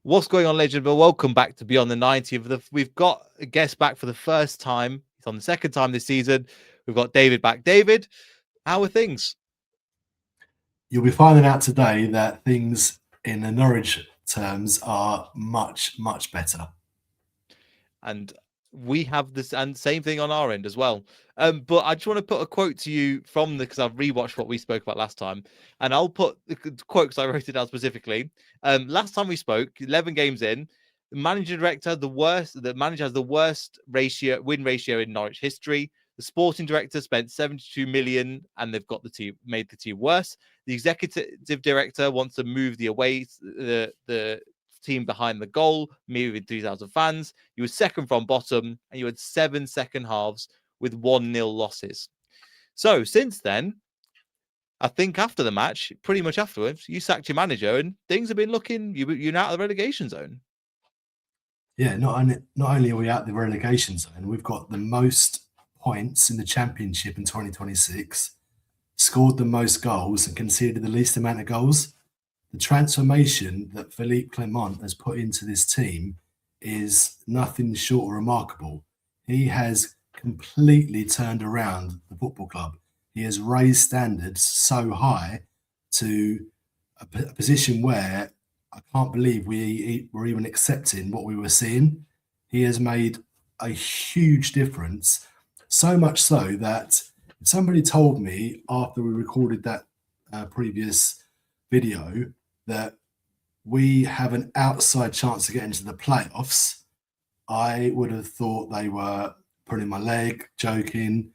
What's going on, legend? Well, welcome back to Beyond the 90. We've got a guest back for the first time. It's on the second time this season. We've got David back. David, how are things? You'll be finding out today that things in the Norwich terms are much, much better. And we have this and same thing on our end as well. But I just want to put a quote to you from because I've rewatched what we spoke about last time, and I'll put the quote because I wrote it down specifically. Last time we spoke, 11 games in, the manager director, the worst. The manager has the worst win ratio in Norwich history. The sporting director spent 72 million, and they've got the team made the team worse. The executive director wants to move the team behind the goal, maybe with 3,000 fans. You were second from bottom, and you had 7 second halves with 1-0 losses. So since then, I think after the match, pretty much afterwards, you sacked your manager, and things have been looking. You're out of the relegation zone. Yeah, not only are we out the relegation zone, we've got the most points in the championship in 2026, scored the most goals and conceded the least amount of goals. The transformation that Philippe Clement has put into this team is nothing short of remarkable. He has completely turned around the football club. He has raised standards so high to a position where I can't believe we were even accepting what we were seeing. He has made a huge difference, so much so that if somebody told me after we recorded that previous video that we have an outside chance to get into the playoffs, I would have thought they were pulling my leg, joking.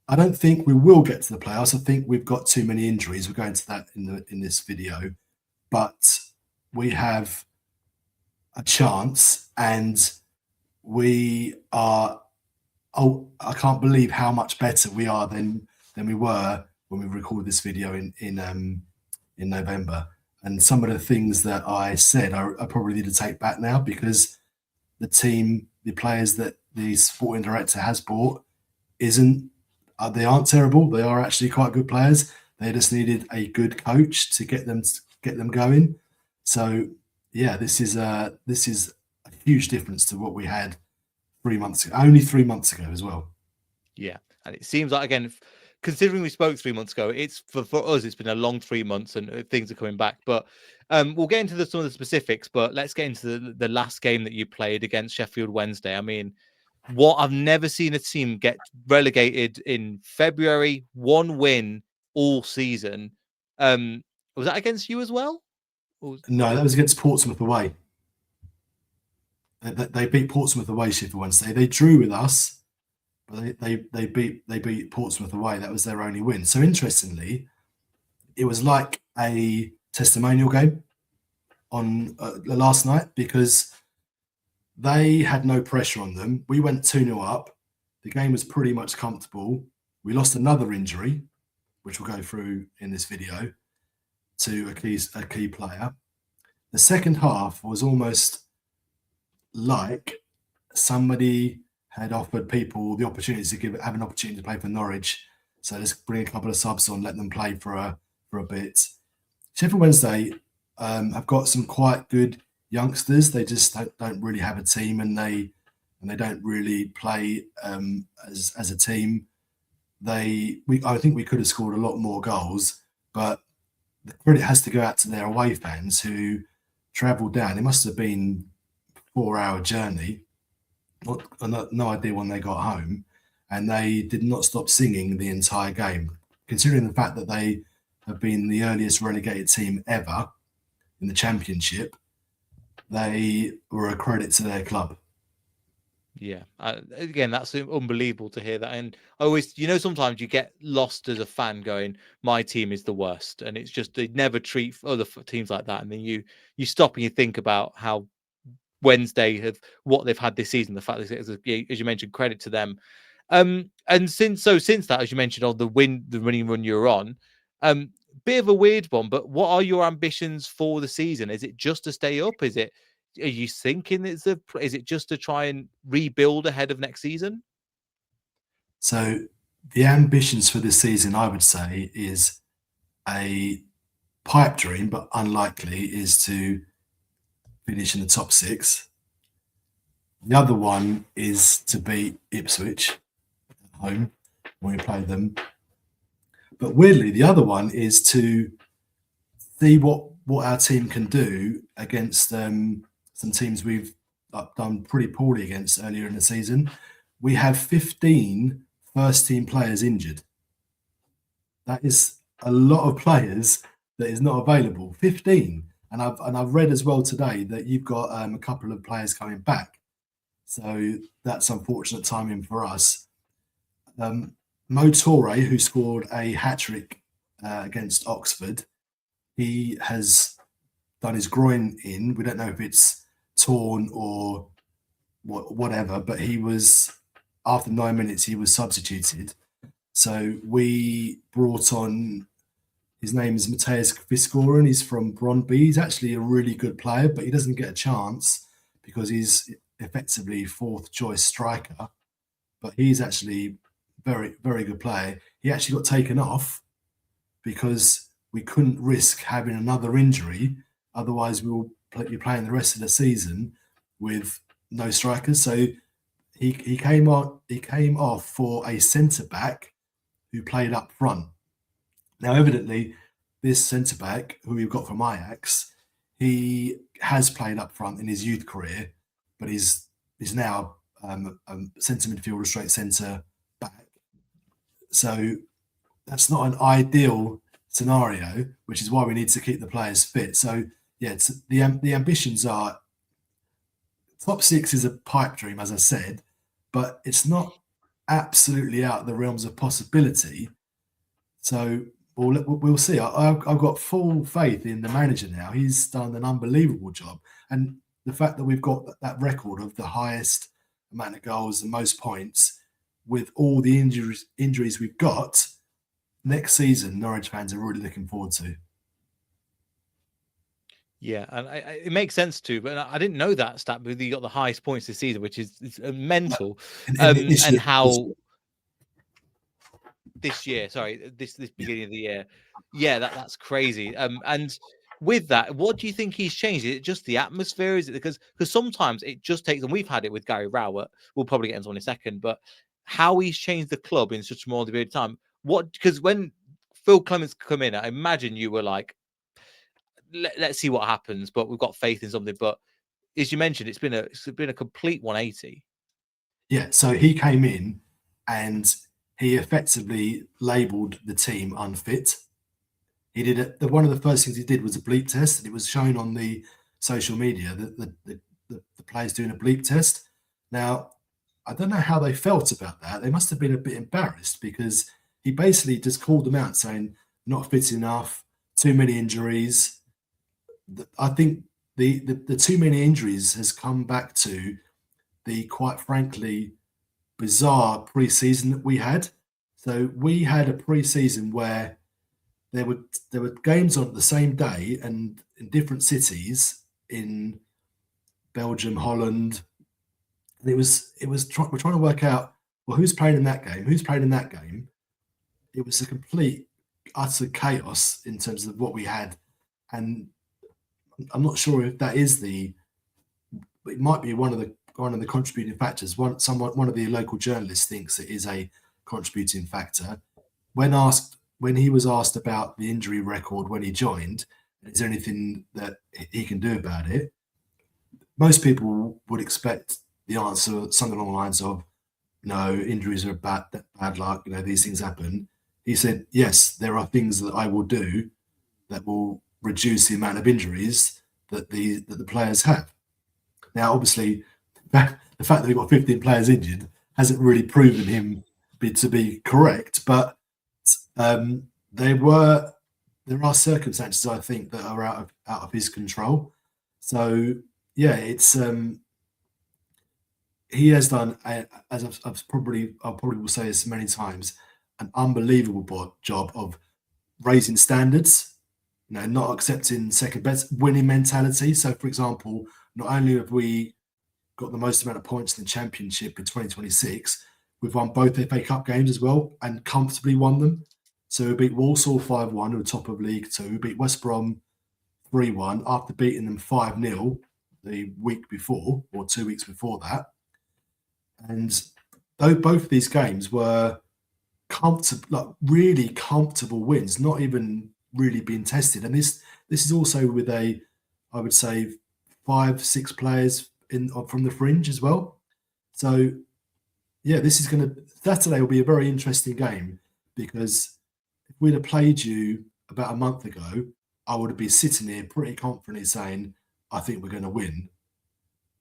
I don't think we will get to the playoffs. I think we've got too many injuries. We'll go into that in this video, but we have a chance, and we are. Oh, I can't believe how much better we are than we were when we recorded this video in November. And some of the things that I said, I probably need to take back now because the team, the players that the sporting director has bought, they aren't terrible. They are actually quite good players. They just needed a good coach to get them going. So yeah, this is a huge difference to what we had 3 months ago. Only 3 months ago as well. Yeah, and it seems like again, considering we spoke 3 months ago, it's for us. It's been a long 3 months, and things are coming back. But we'll get into some of the specifics. But let's get into the last game that you played against Sheffield Wednesday. I mean, what I've never seen a team get relegated in February, one win all season. Was that against you as well? No, that was against Portsmouth away. They beat Portsmouth away Sheffield Wednesday. They drew with us, but they beat Portsmouth away. That was their only win. So interestingly, it was like a testimonial game on last night because they had no pressure on them. We went 2-0 up. The game was pretty much comfortable. We lost another injury, which we'll go through in this video, to a key player. The second half was almost like somebody had offered people the opportunity to have an opportunity to play for Norwich. So let's bring a couple of subs on, let them play for a bit. Sheffield Wednesday have got some quite good youngsters. They just don't really have a team, and they don't really play as a team. I think we could have scored a lot more goals, but the credit has to go out to their away fans who travelled down. It must have been a 4-hour journey. No idea when they got home, and they did not stop singing the entire game. Considering the fact that they have been the earliest relegated team ever in the championship, they were a credit to their club. Yeah, again, that's unbelievable to hear that. And I always, sometimes you get lost as a fan going, "My team is the worst," and it's just they never treat other teams like that. And then you stop and you think about how Wednesday have what they've had this season. The fact that, as you mentioned, credit to them. And since that, as you mentioned, on the winning run you're on, bit of a weird one. But what are your ambitions for the season? Is it just to stay up? Are you thinking is it just to try and rebuild ahead of next season? So the ambitions for this season, I would say, is a pipe dream, but unlikely, is to finish in the top 6. The other one is to beat Ipswich at home when we play them. But weirdly, the other one is to see what our team can do against some teams we've done pretty poorly against earlier in the season. We have 15 first-team players injured. That is a lot of players that is not available. 15, and I've read as well today that you've got a couple of players coming back. So that's unfortunate timing for us. Mo Torre, who scored a hat-trick against Oxford, he has done his groin in. We don't know if it's torn or whatever, but he was, after 9 minutes, he was substituted. So we brought on, his name is Mateus Fiscoren. He's from Brøndby. He's actually a really good player, but he doesn't get a chance because he's effectively fourth choice striker. But he's actually very, very good player. He actually got taken off because we couldn't risk having another injury. Otherwise, we will be playing the rest of the season with no strikers. So he came off for a centre back who played up front. Now, evidently, this centre back who we've got from Ajax, he has played up front in his youth career, but he's now a centre midfielder, straight centre back. So that's not an ideal scenario, which is why we need to keep the players fit. So yeah, the ambitions are top 6 is a pipe dream, as I said, but it's not absolutely out of the realms of possibility. So we'll see. I've got full faith in the manager now. He's done an unbelievable job, and the fact that we've got that record of the highest amount of goals and most points with all the injuries we've got next season, Norwich fans are really looking forward to. Yeah, and it makes sense too, but I didn't know that stat. But you got the highest points this season, which is mental. And how this year, sorry, this beginning of the year, yeah, that's crazy. And with that, what do you think he's changed? Is it just the atmosphere? Is it because sometimes it just takes, and we've had it with Gary Rowett. We'll probably get into in a second, but how he's changed the club in such a small period of time. Because when Phil Clements come in, I imagine you were like, let's see what happens, but we've got faith in something. But as you mentioned, it's been a complete 180. Yeah, so he came in and he effectively labelled the team unfit. He did it. One of the first things he did was a bleep test, and it was shown on the social media that the players doing a bleep test. Now, I don't know how they felt about that. They must have been a bit embarrassed because he basically just called them out saying not fit enough, too many injuries. I think the too many injuries has come back to the, quite frankly, bizarre pre-season that we had. So we had a pre-season where there were games on the same day and in different cities in Belgium, Holland. And we're trying to work out, well, who's playing in that game? Who's playing in that game? It was a complete, utter chaos in terms of what we had. And I'm not sure if that is it might be one of the contributing factors. One of the local journalists thinks it is a contributing factor. When he was asked about the injury record when he joined, is there anything that he can do about it? Most people would expect the answer something along the lines of, no, injuries are bad luck, these things happen. He said, yes, there are things that I will do that will reduce the amount of injuries that the players have. Now, obviously, the fact that we've got 15 players injured hasn't really proven him to be correct, but there are circumstances, I think, that are out of his control. So yeah, it's he has done, as I'll probably will say this many times, an unbelievable job of raising standards. Not accepting second best, winning mentality. So, for example, not only have we got the most amount of points in the Championship in 2026, we've won both FA Cup games as well and comfortably won them. So we beat Walsall 5-1, who are top of League Two. We beat West Brom 3-1 after beating them 5-0 the week before or 2 weeks before that. And though both of these games were comfortable, like really comfortable wins, not even really being tested. And this is also with I would say 5, 6 players in from the fringe as well. So yeah, this is going to Saturday will be a very interesting game because if we'd have played you about a month ago, I would have been sitting here pretty confidently saying, I think we're going to win.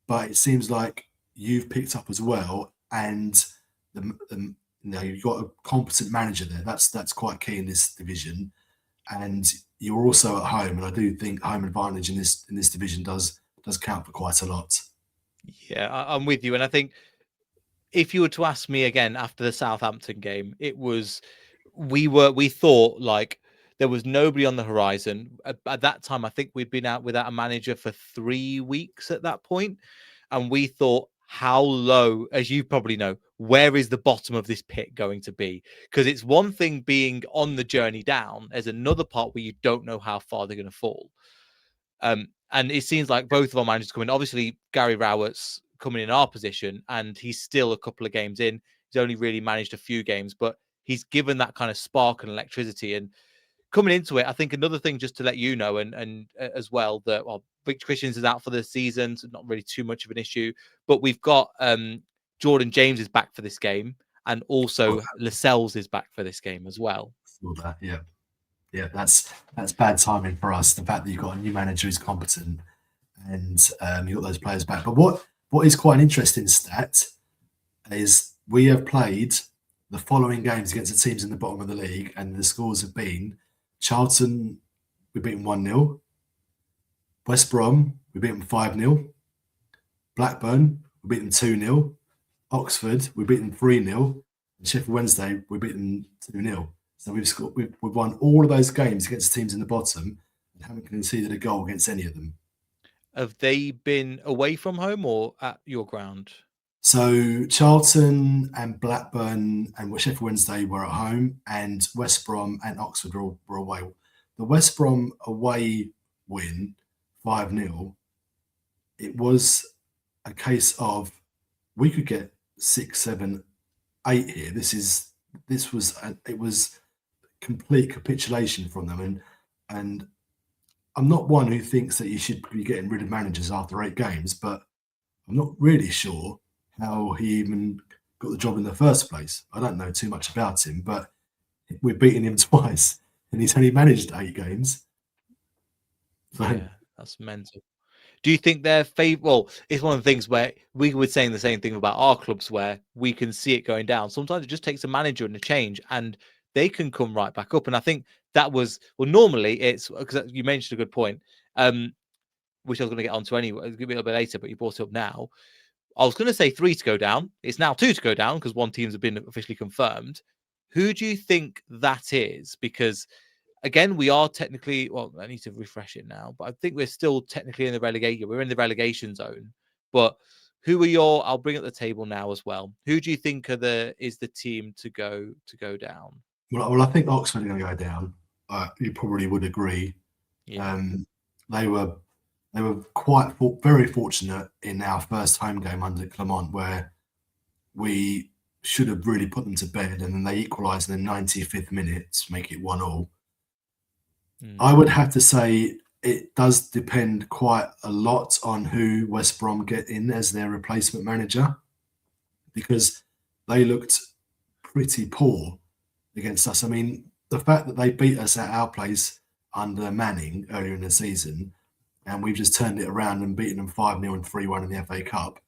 But it seems like you've picked up as well, and you've got a competent manager there. That's quite key in this division, and you're also at home, and I do think home advantage in this division does count for quite a lot. Yeah, I'm with you, and I think if you were to ask me again after the Southampton game, it was we thought like there was nobody on the horizon. At that time, I think we'd been out without a manager for 3 weeks at that point, and we thought, how low, as you probably know, where is the bottom of this pit going to be? Because it's one thing being on the journey down, there's another part where you don't know how far they're going to fall. And it seems like both of our managers coming. Obviously, Gary Rowett's coming in our position, and he's still a couple of games in. He's only really managed a few games, but he's given that kind of spark and electricity. And coming into it, I think another thing just to let you know, and as well, that Victor Christians is out for the season, so not really too much of an issue. But we've got Jordan James is back for this game, and also Lascelles is back for this game as well. All that, yeah. Yeah, that's bad timing for us. The fact that you've got a new manager who's competent and you've got those players back. But what is quite an interesting stat is we have played the following games against the teams in the bottom of the league, and the scores have been Charlton, we beat them 1-0. West Brom, we beat them 5-0. Blackburn, we beat them 2-0. Oxford, we beat them 3-0. And Sheffield Wednesday, we beat them 2-0. So we've won all of those games against teams in the bottom and haven't conceded a goal against any of them. Have they been away from home or at your ground? So Charlton and Blackburn and Sheffield Wednesday were at home, and West Brom and Oxford were away. The West Brom away win, 5-0, it was a case of we could get 6, 7, 8 here. It was complete capitulation from them, and I'm not one who thinks that you should be getting rid of managers after 8 games, but I'm not really sure how he even got the job in the first place. I don't know too much about him, but we've beaten him twice, and he's only managed 8 games. So, yeah, that's mental. Do you think they're Well, it's one of the things where we were saying the same thing about our clubs, where we can see it going down. Sometimes it just takes a manager and a change, and they can come right back up. And I think that was normally it's because you mentioned a good point, which I was going to get onto anyway, a little bit later, but you brought it up now. I was going to say 3 to go down. It's now 2 to go down because one team's been officially confirmed. Who do you think that is? Because again, we are technically, well, I need to refresh it now, but I think we're still technically in the relegation. We're in the relegation zone. But who are I'll bring up the table now as well. Who do you think is the team to go down? Well, I think Oxford are going to go down. You probably would agree. Yeah. They were very fortunate in our first home game under Clement, where we should have really put them to bed, and then they equalised in the 95th minute to make it 1-1. I would have to say it does depend quite a lot on who West Brom get in as their replacement manager, because they looked pretty poor against us. I mean, the fact that they beat us at our place under Manning earlier in the season, and we've just turned it around and beaten them 5-0 and 3-1 in the FA Cup.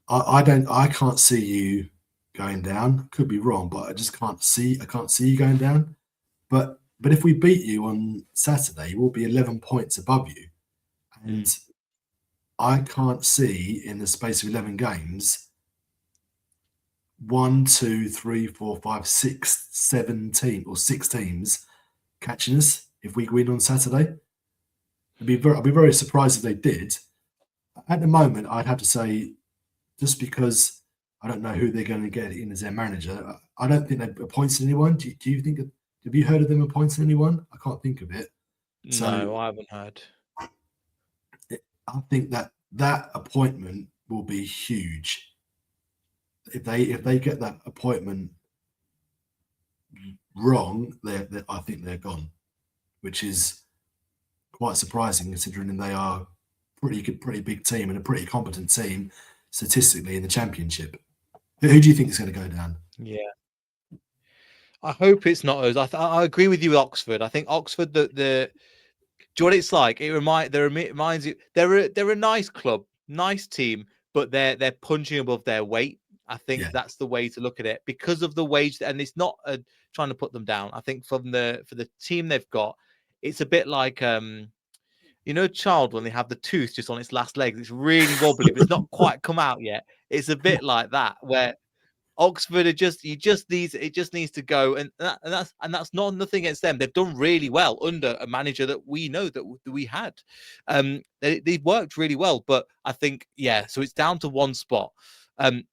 I can't see you going down. Could be wrong, but I just can't see you going down. But if we beat you on Saturday, we'll be 11 points above you. And I can't see in the space of 11 games 1, 2, 3, 4, 5, 6, 7 teams or 6 teams catching us if we win on Saturday. I'd be very surprised if they did. At the moment, I'd have to say, just because I don't know who they're going to get in as their manager, I don't think they've appointed anyone. Do you think? Have you heard of them appointing anyone? I can't think of it. No, I haven't heard. I think that appointment will be huge. If they get that appointment wrong, I think they're gone, which is quite surprising considering they are pretty big team and a pretty competent team statistically in the championship. Who do you think is going to go down? Yeah. I hope it's not us. I agree with you with Oxford. I think Oxford, do you know what it's like? It reminds you they're a nice club, nice team, but they're punching above their weight. I think Yeah, that's the way to look at it because of the wage, and it's not trying to put them down. I think for the team they've got, it's a bit like a child when they have the tooth just on its last legs. It's really wobbly, but it's not quite come out yet. It's a bit like that where Oxford are it just needs to go, and that's not nothing against them. They've done really well under a manager that we know that we had. They've worked really well, but I think so it's down to one spot.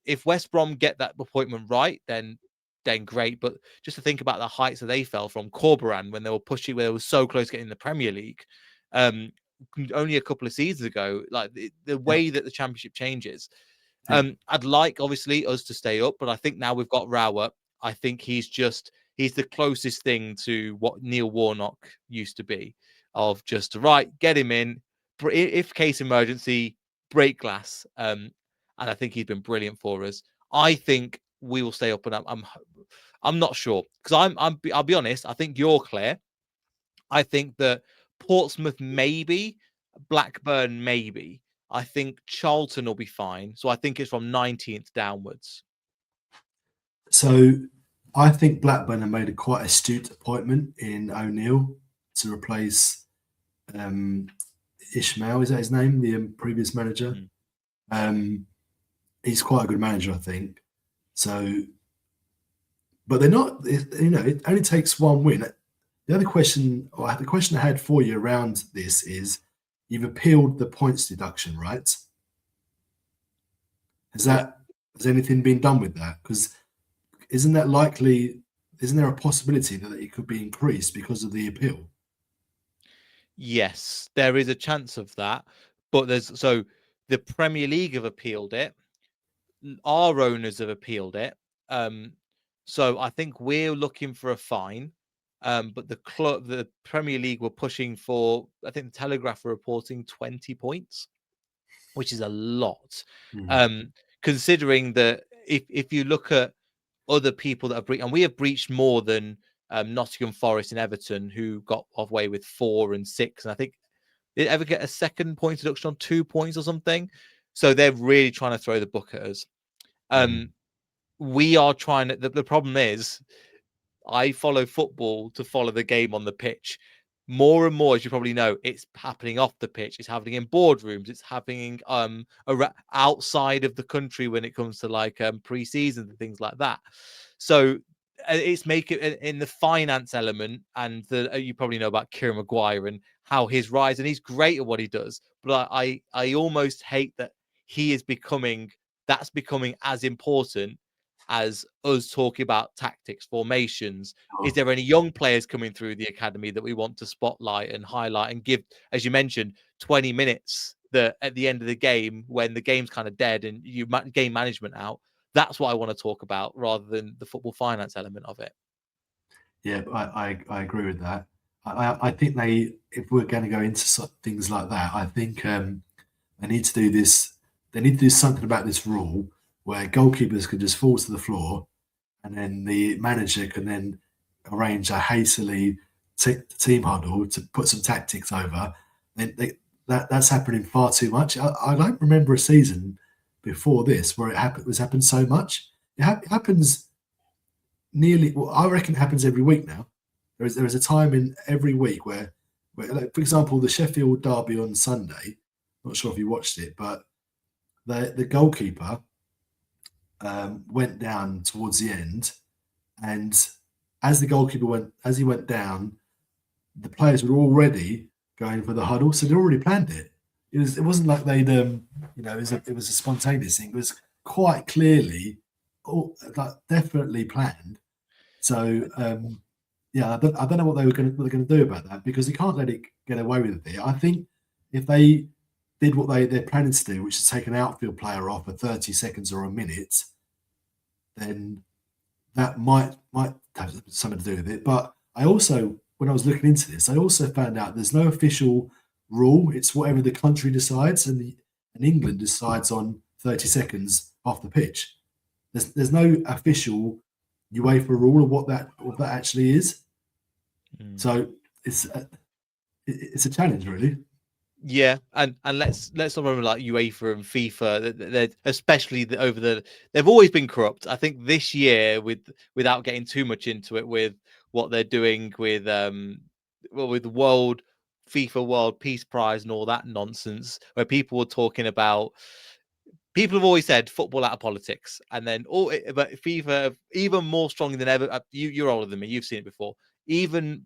If West Brom get that appointment right, then great. But just to think about the heights that they fell from Corberan when they were pushing, where they were so close to getting in the Premier League, only a couple of seasons ago, like the yeah, way that the Championship changes. yeah. I'd like obviously us to stay up, but I think now we've got Rauer. I think he's the closest thing to what Neil Warnock used to be, of just right, get him in, if case emergency, break glass. And I think he's been brilliant for us. I think we will stay up, and I'm not sure because I'll be honest. I think you're clear. I think that Portsmouth maybe, Blackburn maybe. I think Charlton will be fine. So I think it's from 19th downwards. So I think Blackburn have made a quite astute appointment in O'Neill to replace Ishmael. Is that his name? The previous manager. Mm. He's quite a good manager, I think. So, but they're not. It only takes one win. The other question, or the question I had for you around this is, you've appealed the points deduction, right? Yeah. Has anything been done with that? Because isn't that likely? Isn't there a possibility that it could be increased because of the appeal? Yes, there is a chance of that. But the Premier League have appealed it. Our owners have appealed it. So I think we're looking for a fine. But the Premier League were pushing for, I think the Telegraph were reporting 20 points, which is a lot. Considering that if you look at other people that have breached, and we have breached more than Nottingham Forest and Everton, who got away with 4 and 6, and I think did ever get a second point deduction on 2 points or something. So they're really trying to throw the book at us. We are trying to. The problem is, I follow football to follow the game on the pitch. More and more, as you probably know, it's happening off the pitch. It's happening in boardrooms. It's happening outside of the country when it comes to like pre-season and things like that. So it's making in the finance element, and you probably know about Kieran Maguire and how his rise, and he's great at what he does. But I almost hate that he is becoming that's becoming as important as us talking about tactics, formations. Is there any young players coming through the academy that we want to spotlight and highlight and give, as you mentioned, 20 minutes that at the end of the game when the game's kind of dead and you game management out? That's what I want to talk about rather than the football finance element of it. Yeah, I agree with that. I think if we're going to go into things like that, I think they need to do this. They need to do something about this rule where goalkeepers can just fall to the floor, and then the manager can then arrange a hastily team huddle to put some tactics over. That's happening far too much. I don't remember a season before this where it was happened so much. It happens nearly. Well, I reckon it happens every week now. There is a time in every week where like, for example, the Sheffield derby on Sunday. Not sure if you watched it, but the goalkeeper went down towards the end, and as he went down, the players were already going for the huddle, so they already planned it. It wasn't like they'd it was a spontaneous thing. It was quite clearly, definitely planned. So I don't know what they're going to do about that, because you can't let it get away with it. I think if they did what they're planning to do, which is take an outfield player off for 30 seconds or a minute, then that might have something to do with it. But I also, when I was looking into this, I also found out there's no official rule. It's whatever the country decides, and England decides on 30 seconds off the pitch. There's no official UEFA rule of what that actually is. So it's a challenge, really. Yeah, and let's not remember like UEFA and FIFA. They're especially they've always been corrupt. I think this year, without getting too much into it, with what they're doing with with the World FIFA World Peace Prize and all that nonsense, where people were talking about. People have always said football out of politics, and then but FIFA even more strongly than ever. You're older than me. You've seen it before. Even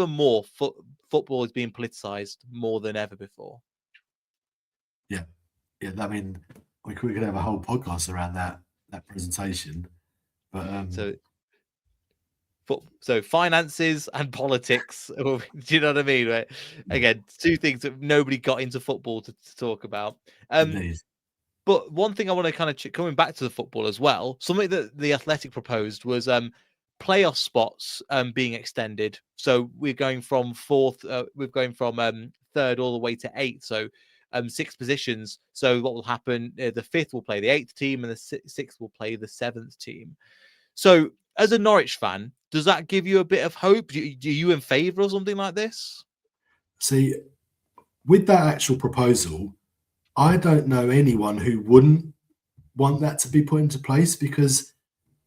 more football is being politicized more than ever before. Yeah. I mean, we could have a whole podcast around that presentation, but so finances and politics. Do you know what I mean? Right? Again, two things that nobody got into football to talk about. indeed. But one thing I want to kind of coming back to the football as well, something that the Athletic proposed was playoff spots being extended. So we're going from fourth, we're going from third all the way to eighth. So 6 positions. So what will happen? The fifth will play the 8th team, and the sixth will play the 7th team. So as a Norwich fan, does that give you a bit of hope? Do you in favour of something like this? See, with that actual proposal, I don't know anyone who wouldn't want that to be put into place, because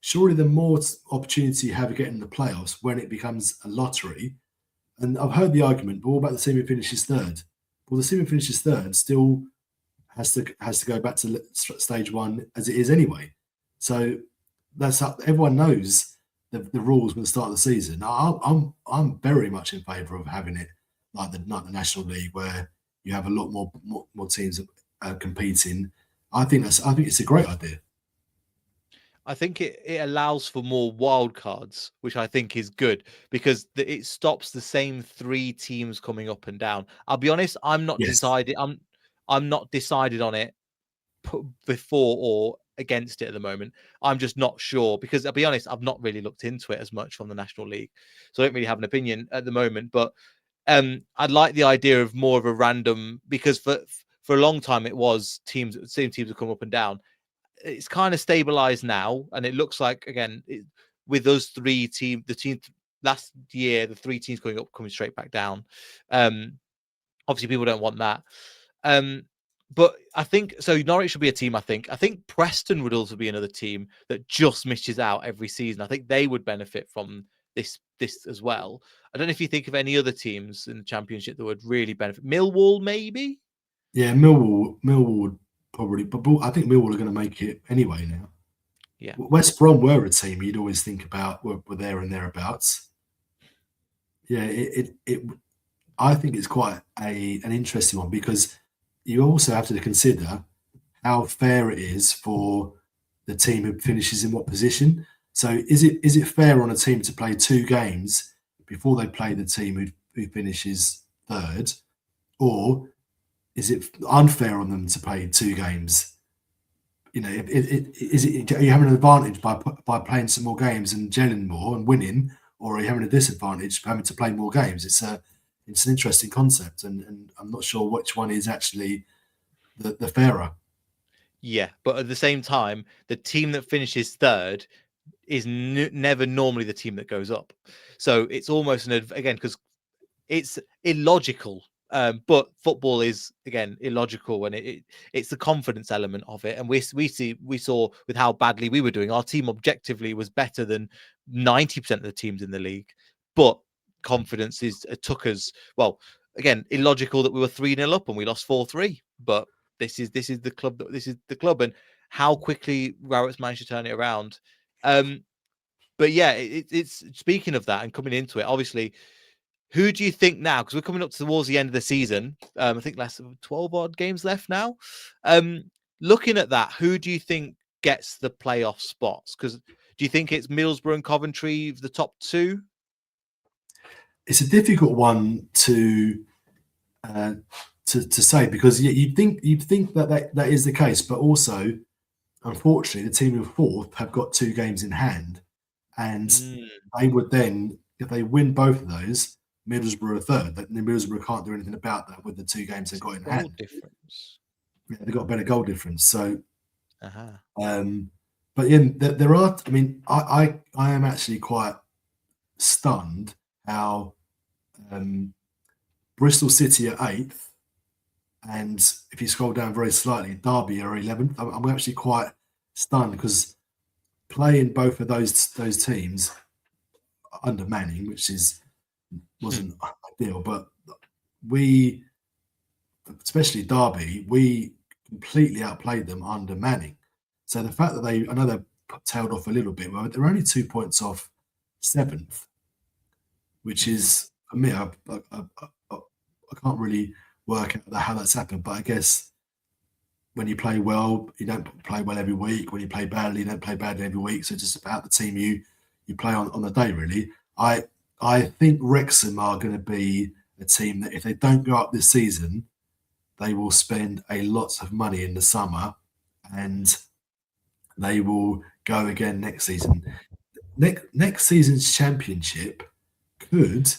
surely the more opportunity you have of getting the playoffs when it becomes a lottery. And I've heard the argument, but what about the team who finishes third? Well, the team who finishes third still has to go back to stage one as it is anyway. So that's how everyone knows the rules from the start of the season. I'm very much in favour of having it like the National League, where you have a lot more teams competing. I think it's a great idea. I think it allows for more wild cards, which I think is good because it stops the same 3 teams coming up and down. I'll be honest, I'm not Yes. decided. I'm not decided on it before or against it at the moment. I'm just not sure because I'll be honest, I've not really looked into it as much from the National League, so I don't really have an opinion at the moment. But I'd like the idea of more of a random, because for a long time it was same teams would come up and down. It's kind of stabilized now, and it looks like again with those the team last year, the 3 teams going up coming straight back down. Obviously, people don't want that. But I think so. Norwich should be a team. I think Preston would also be another team that just misses out every season. I think they would benefit from this as well. I don't know if you think of any other teams in the Championship that would really benefit. Millwall, maybe. Yeah, Millwall would probably, but I think Millwall are going to make it anyway now. Yeah. West Brom were a team you'd always think about were there and thereabouts. Yeah, I think it's quite an interesting one, because you also have to consider how fair it is for the team who finishes in what position. So is it fair on a team to play 2 games before they play the team who finishes third, or is it unfair on them to play 2 games? You know, are you having an advantage by playing some more games and gelling more and winning, or are you having a disadvantage by having to play more games? It's an interesting concept, and I'm not sure which one is actually the fairer. Yeah, but at the same time, the team that finishes third is never normally the team that goes up. So it's almost again, because it's illogical. But football is again illogical, and it's the confidence element of it. And we saw with how badly we were doing. Our team objectively was better than 90% of the teams in the league, but confidence took us. Well, again, illogical that we were 3-0 up and we lost 4-3. But this is the club. This is the club, and how quickly Rowett's managed to turn it around. But yeah, it's speaking of that and coming into it, obviously. Who do you think now? Because we're coming up towards the end of the season. I think less than 12 odd games left now. Looking at that, who do you think gets the playoff spots? Because do you think it's Middlesbrough and Coventry, the top 2? It's a difficult one to to say, because you'd think that is the case, but also unfortunately the team in fourth have got 2 games in hand, and they would then, if they win both of those, Middlesbrough are third. Then Middlesbrough can't do anything about that with the 2 games they've got in Goal hand. difference. Yeah, they've got a better goal difference. So, Uh-huh. but yeah, there are. I mean, I am actually quite stunned how Bristol City are 8th, and if you scroll down very slightly, Derby are 11th. I'm actually quite stunned because playing both of those teams under Manning, which wasn't ideal, but we, especially Derby, we completely outplayed them under Manning. So the fact that I know they're tailed off a little bit, well, they're only 2 points off 7th, which is, for me, I can't really work out how that's happened. But I guess when you play well, you don't play well every week. When you play badly, you don't play badly every week. So it's just about the team you play on the day, really. I think Wrexham are going to be a team that if they don't go up this season, they will spend a lot of money in the summer, and they will go again next season. Next season's championship could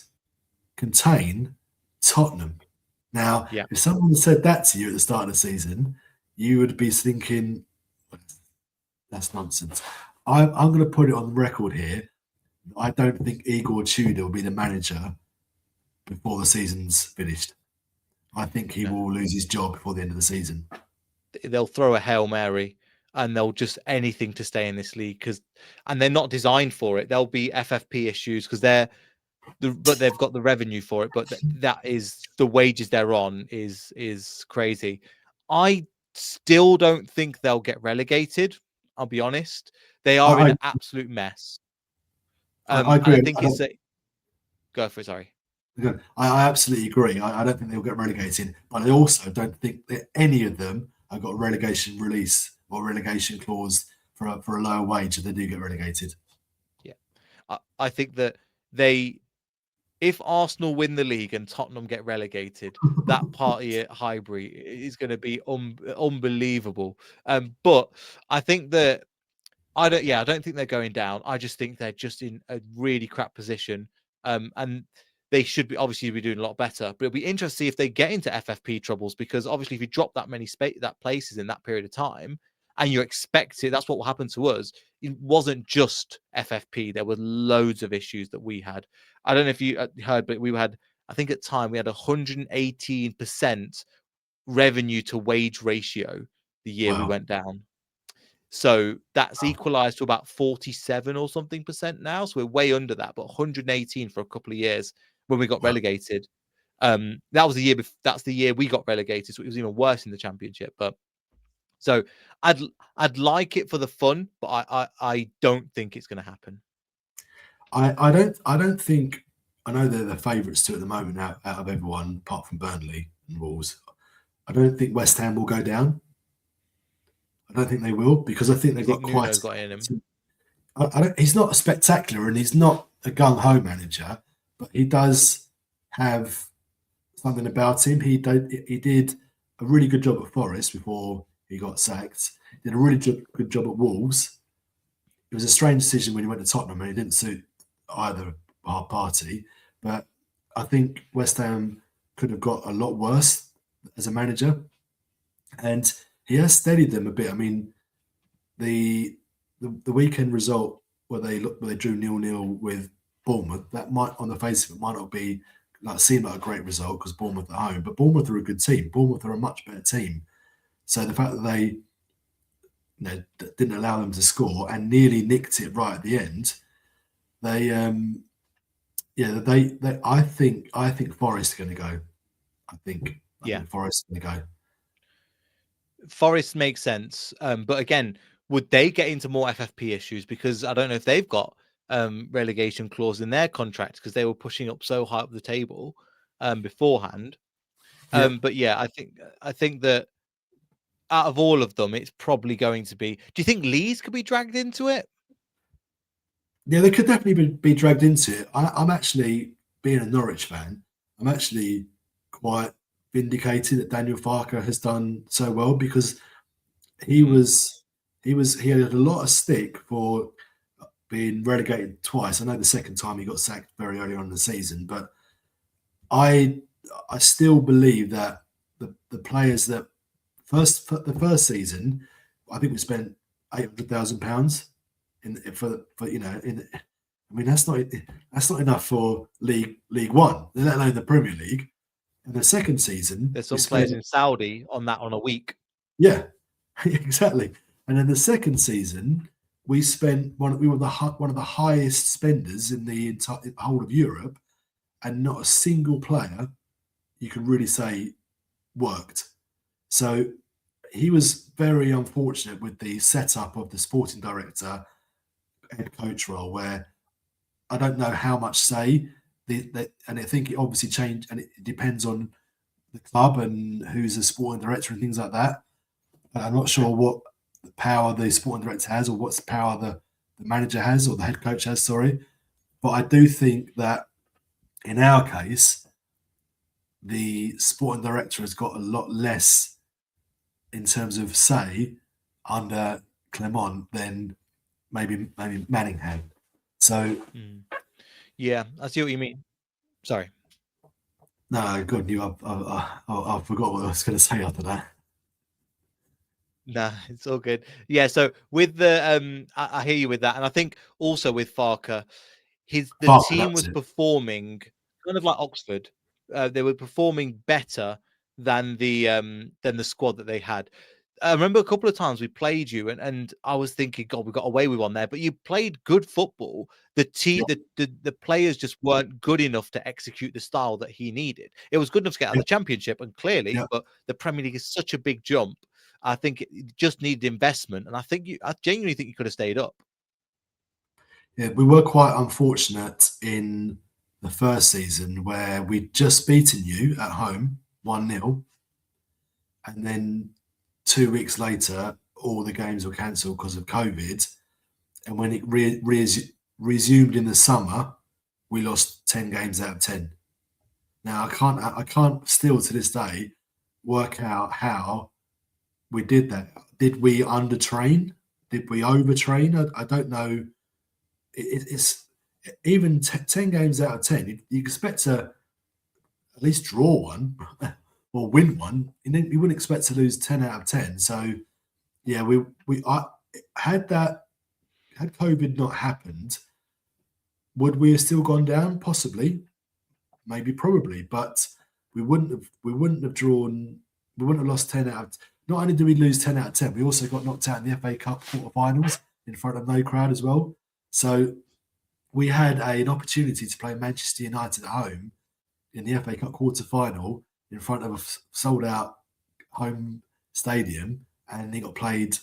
contain Tottenham. Now, Yeah. if someone said that to you at the start of the season, you would be thinking, that's nonsense. I'm going to put it on record here. I don't think Igor Tudor will be the manager before the season's finished. I think he No. will lose his job before the end of the season. They'll throw a Hail Mary and they'll just anything to stay in this league and they're not designed for it. There'll be FFP issues because but they've got the revenue for it. But that is the wages they're on is crazy. I still don't think they'll get relegated. I'll be honest. They are in I, an absolute mess. I And I agree. think go for it. Sorry. I absolutely agree. I don't think they'll get relegated, but I also don't think that any of them have got a relegation release or relegation clause for a lower wage if they do get relegated. Yeah. I think that if Arsenal win the league and Tottenham get relegated, that party at Highbury is going to be unbelievable. But I think that I don't think they're going down. I just think they're just in a really crap position. And they should be obviously doing a lot better. But it'll be interesting to see if they get into FFP troubles, because obviously if you drop that many places in that period of time and you expect it, that's what will happen to us. It wasn't just FFP. There were loads of issues that we had. I don't know if you heard, but I think at the time we had 118% revenue to wage ratio the year we Wow. went down. So that's equalized to about 47 or something percent now. So we're way under that, but 118 for a couple of years when we got Wow. relegated. That was the year before, that's the year we got relegated. So it was even worse in the championship. But so I'd like it for the fun, but I don't think it's going to happen. I don't think, I know they're the favourites to at the moment out of everyone apart from Burnley and Wolves. I don't think West Ham will go down. I don't think they will, because I think You they've think got Nuno's got it in him? he's not a spectacular and he's not a gung ho manager, but he does have something about him. He did a really good job at Forest before he got sacked. Did a really good job at Wolves. It was a strange decision when he went to Tottenham and it didn't suit either party. But I think West Ham could have got a lot worse as a manager, and he has steadied them a bit. I mean, the weekend result where they drew 0-0 with Bournemouth, that might, on the face of it, might not be seem like a great result because Bournemouth at home, but Bournemouth are a good team. Bournemouth are a much better team. So the fact that they didn't allow them to score and nearly nicked it right at the end, they I think Forest are going to go. I think Forest are going to go. Forest makes sense. But again, would they get into more FFP issues? Because I don't know if they've got relegation clause in their contract because they were pushing up so high up the table beforehand. But yeah, I think that out of all of them, it's probably going to be. Do you think Leeds could be dragged into it? Yeah, they could definitely be dragged into it. I'm actually, being a Norwich fan, I'm actually quite vindicated that Daniel Farker has done so well, because he Mm. was he had a lot of stick for being relegated twice. I know the second time he got sacked very early on in the season, but I I still believe that the players that the first season, I think we spent £800,000 in for in. I mean, that's not enough for League One, let alone the Premier League. And the second season, There's we some players spent, in Saudi on that on a week. yeah, exactly. And then the second season, we spent we were one of the highest spenders in the entire whole of Europe, and not a single player you can really say worked. So he was very unfortunate with the setup of the sporting director head coach role, where I don't know how much say and I think it obviously changed, and it depends on the club and who's a sporting director and things like that. And I'm not sure what power the sporting director has, or what's power the manager has, or the head coach has. Sorry, but I do think that in our case, the sporting director has got a lot less in terms of say under Clement than maybe Manning had. So Mm. Yeah, I see what you mean. Sorry. no, good. I forgot what I was going to say after that. Nah, it's all good. Yeah, so with the I hear you with that, and I think also with Farker, the Farker, team that's was it. performing kind of like Oxford. They were performing better than the squad that they had. I remember a couple of times we played you, and I was thinking, God, we got away with one there. But you played good football. Yeah, The players just weren't good enough to execute the style that he needed. It was good enough to get out of yeah, the Championship, and clearly, yeah. but the Premier League is such a big jump. I think it just needed investment, and I genuinely think you could have stayed up. Yeah, we were quite unfortunate in the first season where we'd just beaten you at home 1-0, and then 2 weeks later, all the games were cancelled because of COVID. And when it resumed in the summer, we lost 10 games out of 10. Now I can't still to this day work out how we did that. Did we undertrain? Did we overtrain? I don't know. It's even 10 games out of 10. You expect to at least draw one or win one. You wouldn't expect to lose 10 out of 10. So yeah, I had that had COVID not happened, would we have still gone down? Possibly, maybe, probably, but we wouldn't have drawn. We wouldn't have lost 10 out of. Not only did we lose 10 out of 10, we also got knocked out in the FA Cup quarterfinals in front of no crowd as well. So we had an opportunity to play Manchester United at home in the FA Cup quarter final in front of a sold out home stadium, and he got played.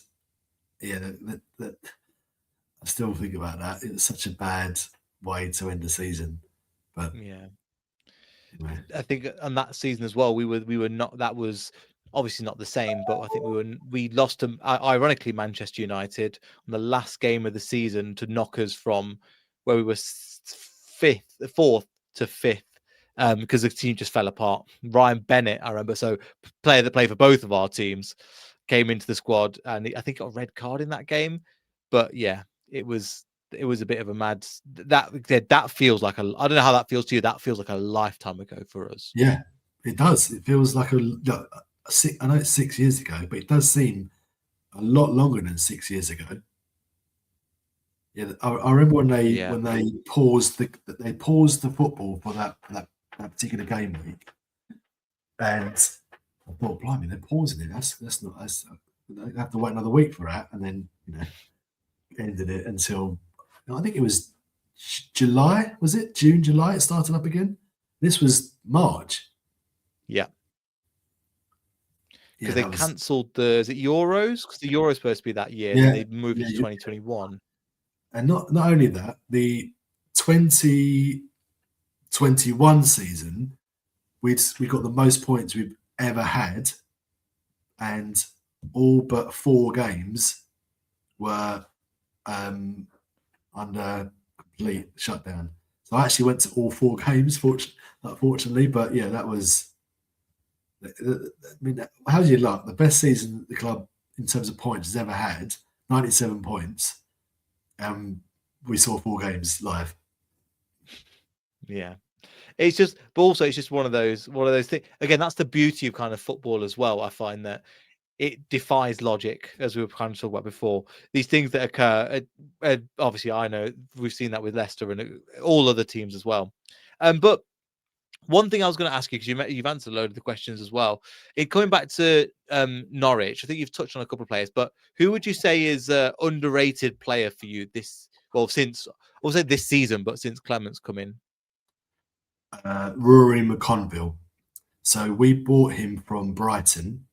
Yeah, I still think about that. It's such a bad way to end the season, but Yeah. anyway. I think on that season as well, we were not. That was obviously not the same, but I think we lost to ironically Manchester United on the last game of the season to knock us from where we were fourth to fifth, because the team just fell apart. Ryan Bennett, I remember, so player that played for both of our teams, came into the squad, and I think got a red card in that game. But yeah, it was a bit of a mad that feels like I don't know how that feels to you. That feels like a lifetime ago for us. Yeah, it does. It feels like I know it's 6 years ago, but it does seem a lot longer than 6 years ago. Yeah, I remember Yeah, when they paused the football for that particular game week, and I thought, blimey, they're pausing it. That's not. They have to wait another week for that, and then ended it until I think it was July. Was it June, July? It started up again. This was March. yeah, Yeah, because they that was cancelled the is it Euros, because the Euros supposed to be that year, and then yeah, they moved it yeah. to 2021. And not only that, the 2021 season, we got the most points we've ever had, and all but 4 games were under complete shutdown. So I actually went to all 4 games, fortunately. But yeah, that was I mean, how's your luck? The best season the club in terms of points has ever had, 97 points. We saw 4 games live. Yeah. It's just, but also it's just one of those things. Again, that's the beauty of kind of football as well. I find that it defies logic, as we were kind of talking about before. These things that occur, obviously, I know we've seen that with Leicester and all other teams as well. But one thing I was going to ask you, because you've answered a load of the questions as well. Coming back to Norwich, I think you've touched on a couple of players, but who would you say is an underrated player for you since, I'll say this season, but since Clement's come in? Rory McConville. So we bought him from Brighton.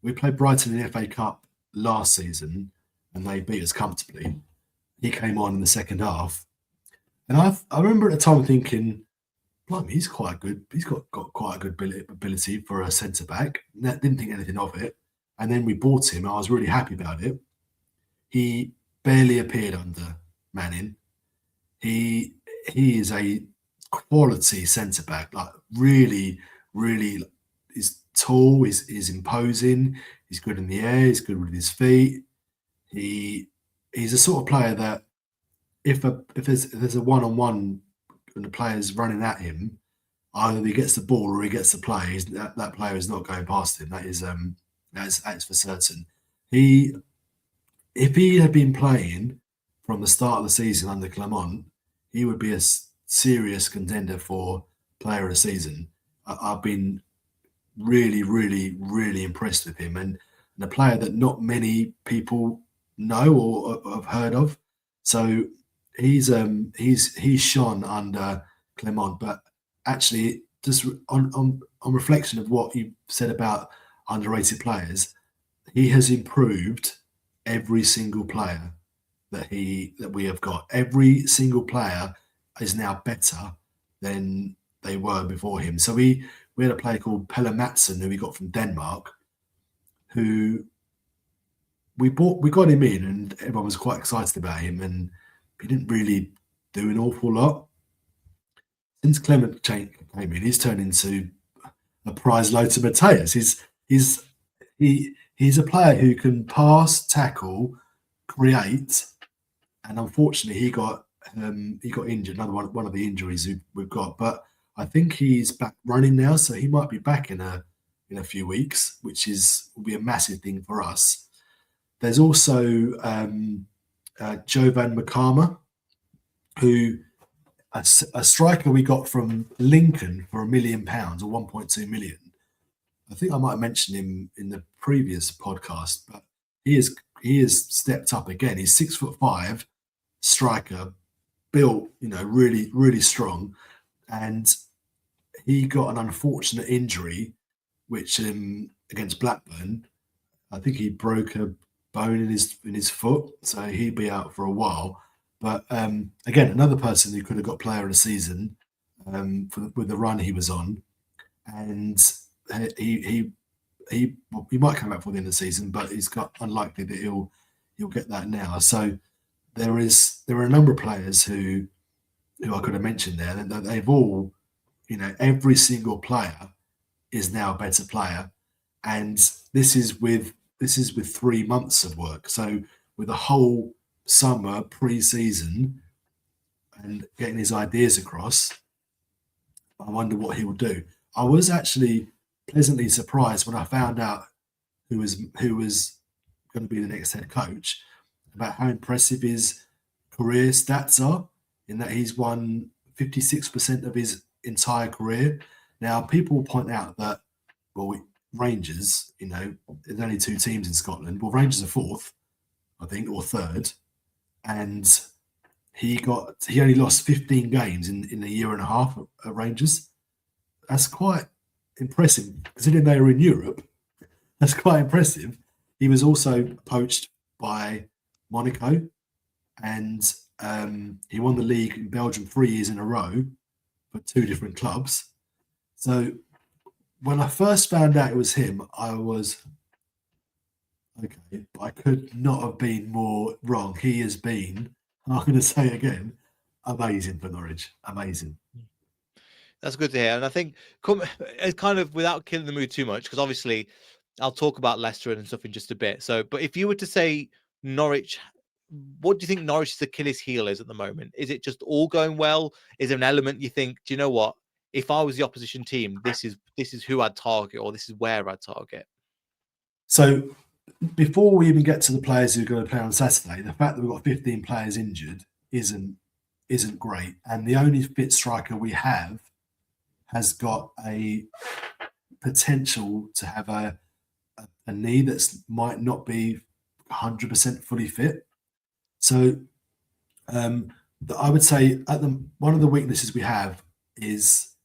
We played Brighton in the FA Cup last season, and they beat us comfortably. He came on in the second half, and I remember at the time thinking, blimey, he's quite good. He's got quite a good ability for a centre back. Didn't think anything of it. And then we bought him. I was really happy about it. He barely appeared under Manning. He is a quality centre back. Like really, really, is tall. Is imposing. He's good in the air. He's good with his feet. He's a sort of player that if there's a one-on-one and the player's running at him, either he gets the ball or he gets the play. That player is not going past him. That's for certain. If he had been playing from the start of the season under Clement, he would be a serious contender for player of the season. I've been really, really, really impressed with him, and a player that not many people know or have heard of. So he's shone under Clement, but actually, just on reflection of what you said about underrated players, he has improved every single player that we have got. Every single player is now better than they were before him. So we had a player called Pelle Madsen, who we got from Denmark, who we got him in, and everyone was quite excited about him, and he didn't really do an awful lot. Since Clement came in, he's turned into a prize loader Mateus. He's a player who can pass, tackle, create, and unfortunately he got injured. Another one of the injuries we've got, but I think he's back running now, so he might be back in a few weeks, which will be a massive thing for us. There's also Jovan Makama, who a striker we got from Lincoln for £1 million or 1.2 million. I think I might have mentioned him in the previous podcast, but he has stepped up again. He's 6'5" striker, built, really, really strong, and he got an unfortunate injury, which against Blackburn, I think he broke a bone in his foot, so he'd be out for a while. But again, another person who could have got player of the season with the run he was on, and he might come back for the end of the season, but it's got unlikely that he'll get that now. So there are a number of players who I could have mentioned there that they've all, every single player is now a better player, and this is with 3 months of work. So with a whole summer pre-season and getting his ideas across, I wonder what he will do. I was actually pleasantly surprised when I found out who was going to be the next head coach, about how impressive his career stats are, in that he's won 56% of his entire career. Now, people point out that, Rangers, there's only 2 teams in Scotland. Well, Rangers are 4th, I think, or 3rd, and he only lost 15 games in a year and a half at Rangers. That's quite impressive, considering they were in Europe. That's quite impressive. He was also poached by Monaco, and he won the league in Belgium 3 years in a row for 2 different clubs. So when I first found out it was him, I was okay. But I could not have been more wrong. He has been, I'm going to say again, amazing for Norwich. Amazing. That's good to hear. And I think it's kind of without killing the mood too much, because obviously I'll talk about Leicester and stuff in just a bit. So, but if you were to say Norwich, what do you think Norwich's Achilles heel is at the moment? Is it just all going well? Is there an element you think, do you know what? If I was the opposition team, this is who I'd target, or this is where I'd target. So before we even get to the players who are going to play on Saturday, the fact that we've got 15 players injured isn't great. And the only fit striker we have has got a potential to have a knee that's might not be 100% fully fit. So I would say one of the weaknesses we have is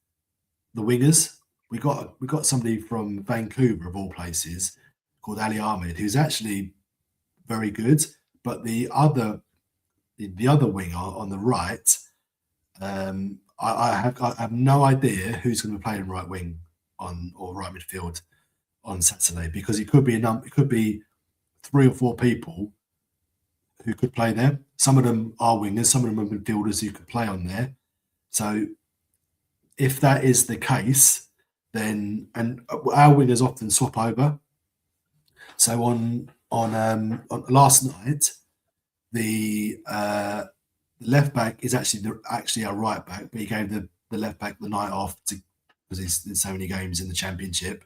the wingers. We got somebody from Vancouver of all places called Ali Ahmed, who's actually very good, but the other winger on the right, I have no idea who's going to be playing right wing or right midfield on Saturday, because it could be 3 or 4 people who could play there. Some of them are wingers, some of them are midfielders who could play on there. So if that is the case, then and our wingers often swap over. So on last night, the left back is actually our right back, but he gave the left back the night off because there's so many games in the championship.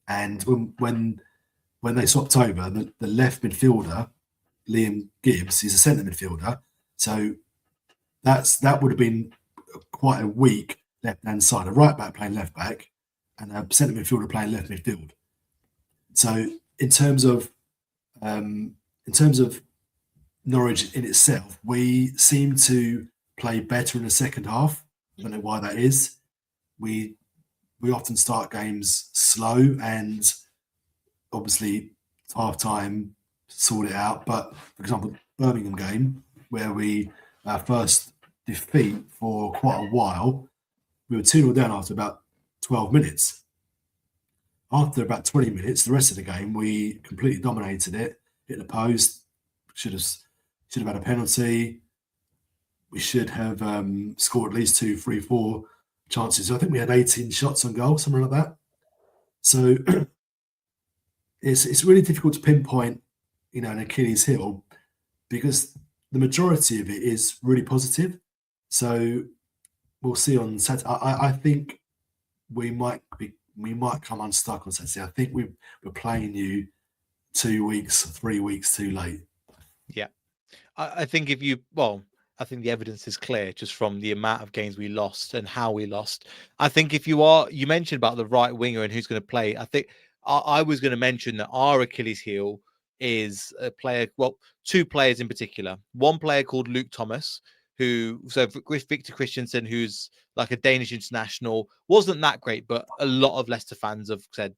And when they swapped over, the left midfielder, Liam Gibbs, is a centre midfielder. So that would have been quite a weak left hand side. A right back playing left back, and a centre midfielder playing left midfield. So in terms of Norwich in itself, we seem to play better in the second half. I don't know why that is. We often start games slow, and obviously half time sort it out. But for example, Birmingham game, where our first defeat for quite a while, we were 2-0 down after about 12 minutes. After about 20 minutes, the rest of the game, we completely dominated it, hit the post, should have had a penalty. We should have scored at least 2, 3, 4 chances. So I think we had 18 shots on goal, something like that. So it's really difficult to pinpoint, an Achilles heel, because the majority of it is really positive. So we'll see on Saturday. I think we might come unstuck on Saturday. I think we're playing you 2 weeks, 3 weeks too late. Yeah. I think I think the evidence is clear just from the amount of games we lost and how we lost. I think you mentioned about the right winger and who's going to play. I think I was going to mention that our Achilles heel is a player, 2 players in particular. One player called Luke Thomas, Victor Christensen, who's like a Danish international, wasn't that great, but a lot of Leicester fans have said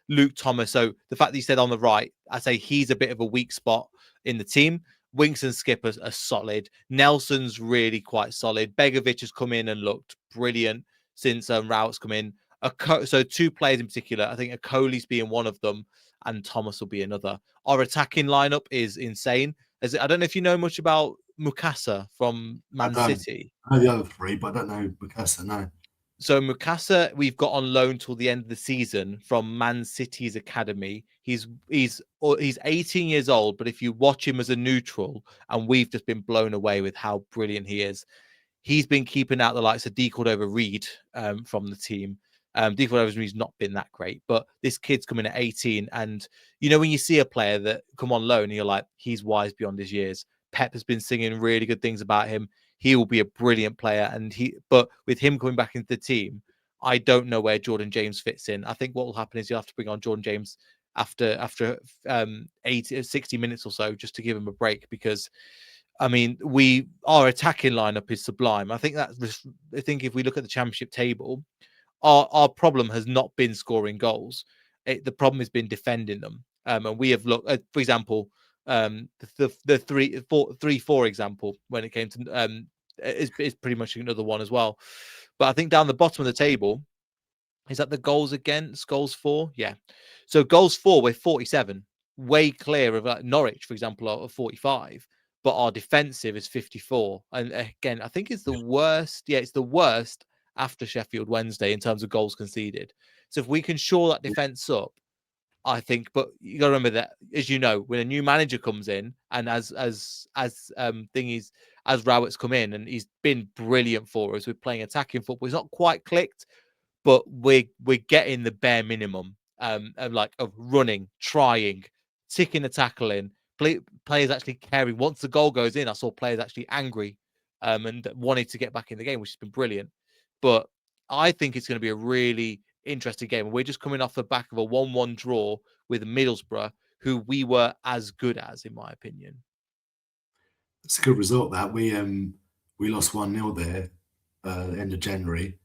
Luke Thomas. So the fact that he said on the right, I say he's a bit of a weak spot in the team. Winks and Skip are solid. Nelson's really quite solid. Begovic has come in and looked brilliant since Rowett's come in. So 2 players in particular. I think Akoli's being one of them, and Thomas will be another. Our attacking lineup is insane. I don't know if you know much about Mukasa from Man City. I know the other 3, but I don't know Mukasa, no. So Mukasa, we've got on loan till the end of the season from Man City's academy. He's 18 years old, but if you watch him as a neutral, and we've just been blown away with how brilliant he is. He's been keeping out the likes of D. Cordova Reed from the team. D. Cordova Reed's not been that great, but this kid's coming at 18, and when you see a player that come on loan, you're like, he's wise beyond his years. Pep has been singing really good things about him. He will be a brilliant player, but with him coming back into the team, I don't know where Jordan James fits in. I think what will happen is you'll have to bring on Jordan James after 60 minutes or so, just to give him a break, because I mean, our attacking lineup is sublime. I think if we look at the championship table, our problem has not been scoring goals. The problem has been defending them. And we have looked at, for example, the 3-4 example when it came to is pretty much another one as well. But I think down the bottom of the table, is that the goals against, goals for? Yeah. So goals for, we're 47, way clear of Norwich, for example, of 45. But our defensive is 54. And again, I think it's the worst. Yeah, it's the worst after Sheffield Wednesday in terms of goals conceded. So if we can shore that defense up, I think, but you got to remember that, as you know, when a new manager comes in, and as thingies as Rowett's come in, and he's been brilliant for us with playing attacking football. He's not quite clicked, but we're getting the bare minimum of running, trying, ticking the tackle in. Players actually caring. Once the goal goes in, I saw players actually angry and wanted to get back in the game, which has been brilliant. But I think it's going to be a really interesting game. We're just coming off the back of a 1-1 draw with Middlesbrough, who we were as good as, in my opinion. It's a good result that we lost 1-0 there end of January,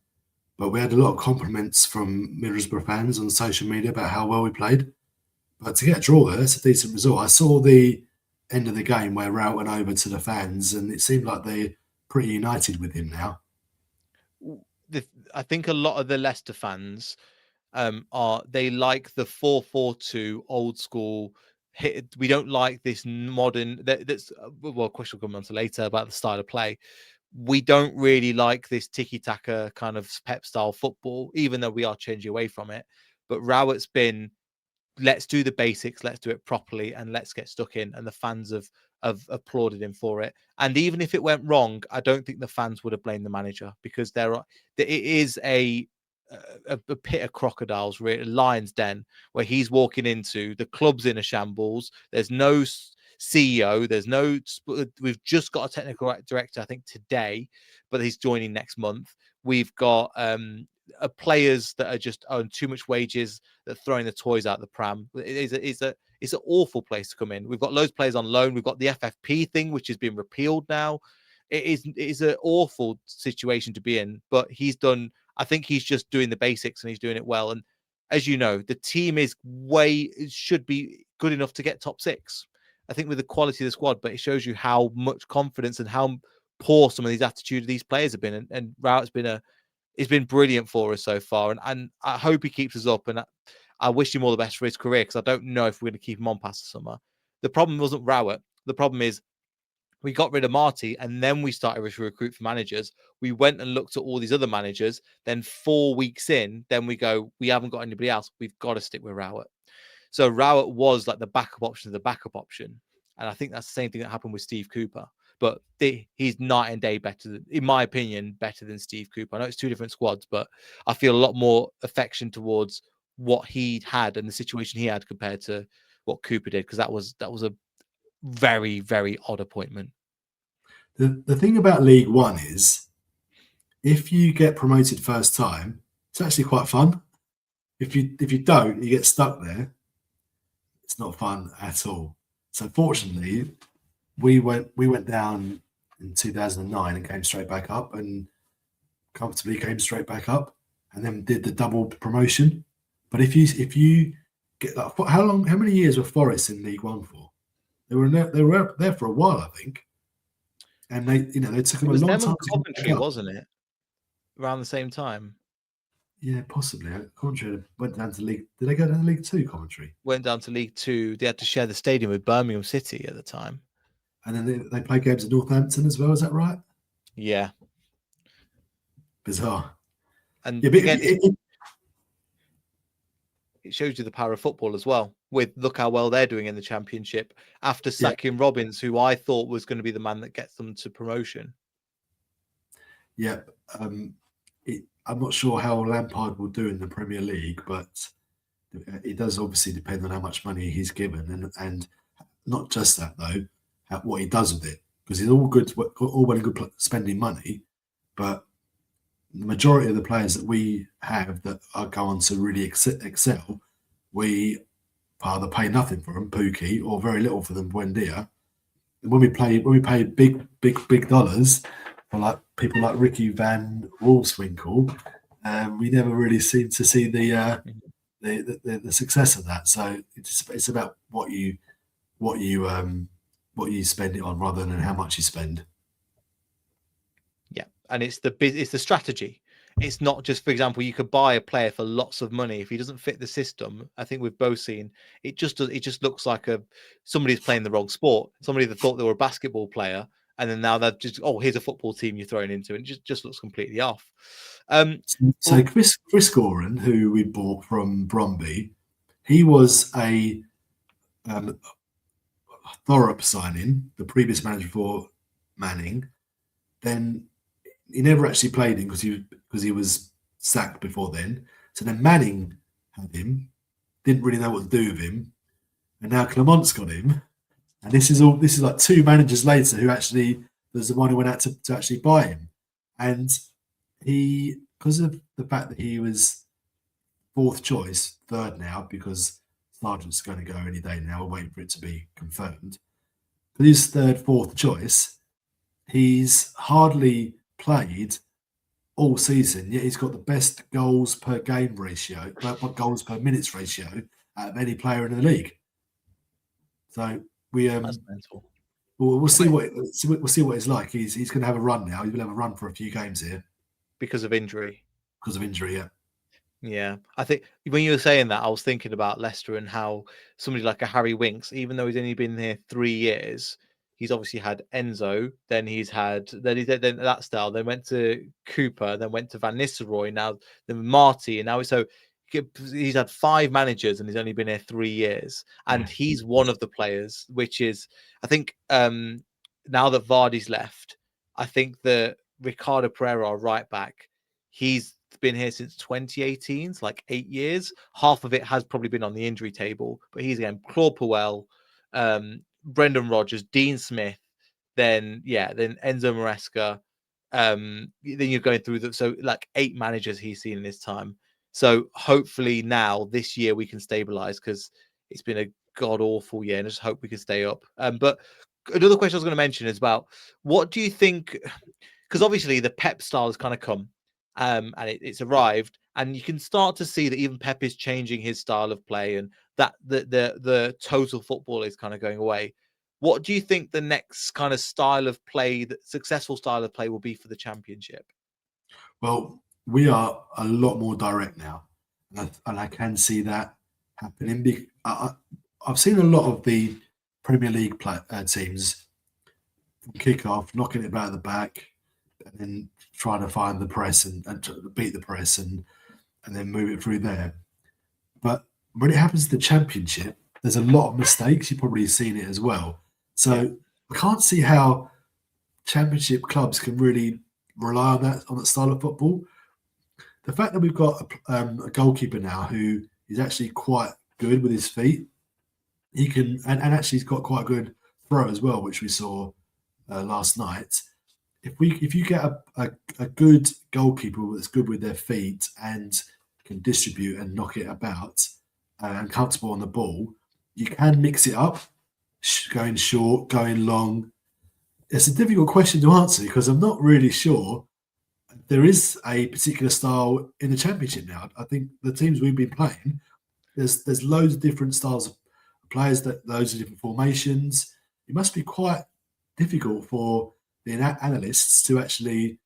but we had a lot of compliments from Middlesbrough fans on social media about how well we played. But to get a draw there, that's a decent result. I saw the end of the game where Rout went over to the fans, and it seemed like they're pretty united with him now. I think a lot of the Leicester fans they like the 4-4-2 old school hit. We don't like this modern that's well, question will come on to later about the style of play. We don't really like this tiki-taka kind of Pep style football, even though we are changing away from it. But Rowett's been, let's do the basics, let's do it properly, and let's get stuck in. And the fans have applauded him for it. And even if it went wrong, I don't think the fans would have blamed the manager, because it is a pit of crocodiles, really, lion's den, where he's walking into. The club's in a shambles. There's no CEO. There's no. We've just got a technical director, I think, today, but he's joining next month. We've got players that are just on too much wages, that are throwing the toys out the pram. It's an awful place to come in. We've got loads of players on loan. We've got the FFP thing, which has been repealed now. It is an awful situation to be in, but I think he's just doing the basics, and he's doing it well. And as you know, the team should be good enough to get top 6. I think with the quality of the squad, but it shows you how much confidence and how poor some of these attitudes of these players have been. And Rout's been brilliant for us so far, and I hope he keeps us up. And I wish him all the best for his career, because I don't know if we're going to keep him on past the summer. The problem wasn't Rowett. The problem is we got rid of Marty, and then we started to recruit for managers. We went and looked at all these other managers. Then 4 weeks in, then we go, we haven't got anybody else. We've got to stick with Rowett. So Rowett was like the backup option of the backup option. And I think that's the same thing that happened with Steve Cooper. But he's night and day better, in my opinion, better than Steve Cooper. I know it's 2 different squads, but I feel a lot more affection towards what he had and the situation he had compared to what Cooper did, because that was a very, very odd appointment. The thing about League One is, if you get promoted first time, it's actually quite fun. If you don't, you get stuck there. It's not fun at all. So fortunately, we went down in 2009 and came straight back up, and comfortably came straight back up, and then did the double promotion. But if you get that, how many years were Forest in League One for? They were there for a while, I think, and they took them a long time. Coventry, wasn't it? Around the same time. Yeah, possibly. Coventry went down to League. Did they go down to League Two? Coventry went down to League Two. They had to share the stadium with Birmingham City at the time. And then they played games at Northampton as well. Is that right? Yeah. Bizarre. And yeah, again, it shows you the power of football as well. Look how well they're doing in the Championship after sacking Robbins, who I thought was going to be the man that gets them to promotion. Yeah. I'm not sure how Lampard will do in the Premier League, but it does obviously depend on how much money he's given, and not just that though, what he does with it, because he's all well and good spending money, but the majority of the players that we have that are going to really excel, we either pay nothing for them, Pookie, or very little for them, Buendia. And when we pay big dollars for like people like Ricky Van Wolfswinkel, we never really seem to see the success of that. So it's about what you spend it on rather than how much you spend. Yeah, and it's the strategy. It's not just, for example, you could buy a player for lots of money. If he doesn't fit the system, I think we've both seen it just looks like somebody's playing the wrong sport. Somebody that thought they were a basketball player and then now they're just, oh, here's a football team you're throwing into, and it just looks completely off. So Chris Goran, who we bought from Bromby, he was a Thorup signing, the previous manager for Manning. Then he never actually played him because he was sacked before then. So then Manning had him, didn't really know what to do with him, and now Clement's got him. And this is like 2 managers later who actually was the one who went out to actually buy him. And he, because of the fact that he was 4th choice, 3rd now, because Sargent's going to go any day now, we're waiting for it to be confirmed. But his 3rd, 4th choice, he's hardly played all season, yet he's got the best goals per game ratio, goals per minutes ratio out of any player in the league. So that's mental. we'll see what it's like. He's going to have a run now. He's going to have a run for a few games here because of injury. Yeah. Yeah, I think when you were saying that, I was thinking about Leicester and how somebody like a Harry Winks, even though he's only been here 3 years, he's obviously had Enzo, then he's had then that style, then went to Cooper, then went to Van Nistelrooy, now then Marty, and now he's had 5 managers and he's only been here 3 years, and he's one of the players, which is, I think, now that Vardy's left, I think that Ricardo Pereira, our right back, he's been here since 2018, so like 8 years. Half of it has probably been on the injury table, but he's again Claude Puel, Brendan Rodgers, Dean Smith, then Enzo Maresca. Then you're going through so like 8 managers he's seen in his time. So hopefully now this year we can stabilize, because it's been a god awful year, and I just hope we can stay up. But another question I was going to mention is about, what do you think? Because obviously the Pep style has kind of come, and it's arrived, and you can start to see that even Pep is changing his style of play, and that the total football is kind of going away. What do you think the next kind of style of play, the successful style of play, will be for the Championship? Well, we are a lot more direct now, and I can see that happening. I've seen a lot of the Premier League teams kick off, knocking it about the back, and then trying to find the press and beat the press and then move it through there. But when it happens to the Championship, there's a lot of mistakes. You've probably seen it as well. So I can't see how Championship clubs can really rely on that style of football. The fact that we've got a goalkeeper now who is actually quite good with his feet, he can, and actually he's got quite a good throw as well, which we saw last night. If you get a good goalkeeper that's good with their feet and can distribute and knock it about and comfortable on the ball, you can mix it up, going short, going long. It's a difficult question to answer because I'm not really sure there is a particular style in the Championship now. I think the teams we've been playing, there's loads of different styles of players, loads of different formations. It must be quite difficult for the analysts to actually,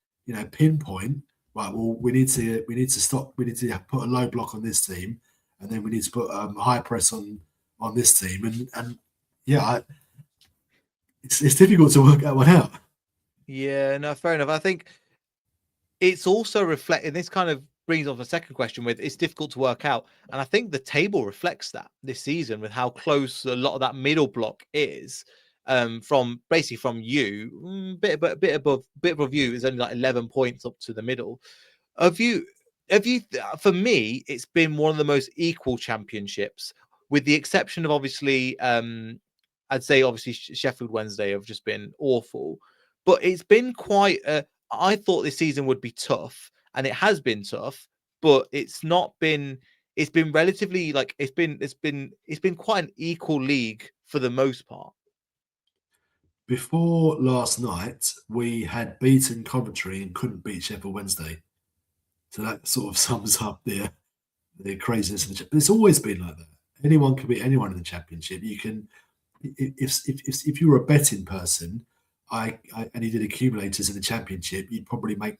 pinpoint. Right, well, we need to stop. We need to put a low block on this team, and then we need to put high press on this team. And it's difficult to work that one out. Yeah, no, fair enough. I think it's also reflecting. This kind of brings off a second question with, it's difficult to work out, and I think the table reflects that this season with how close a lot of that middle block is. From you, bit above you is only like 11 points up to the middle. Have you? For me, it's been one of the most equal championships, with the exception of obviously, I'd say obviously Sheffield Wednesday have just been awful, but it's been quite. I thought this season would be tough, and it has been tough, but it's not been. It's been relatively like it's been quite an equal league for the most part. Before last night, we had beaten Coventry and couldn't beat Sheffield Wednesday. So that sort of sums up the craziness of the Championship. But it's always been like that. Anyone can beat anyone in the Championship. You can, if you were a betting person, and you did accumulators in the Championship, you'd probably make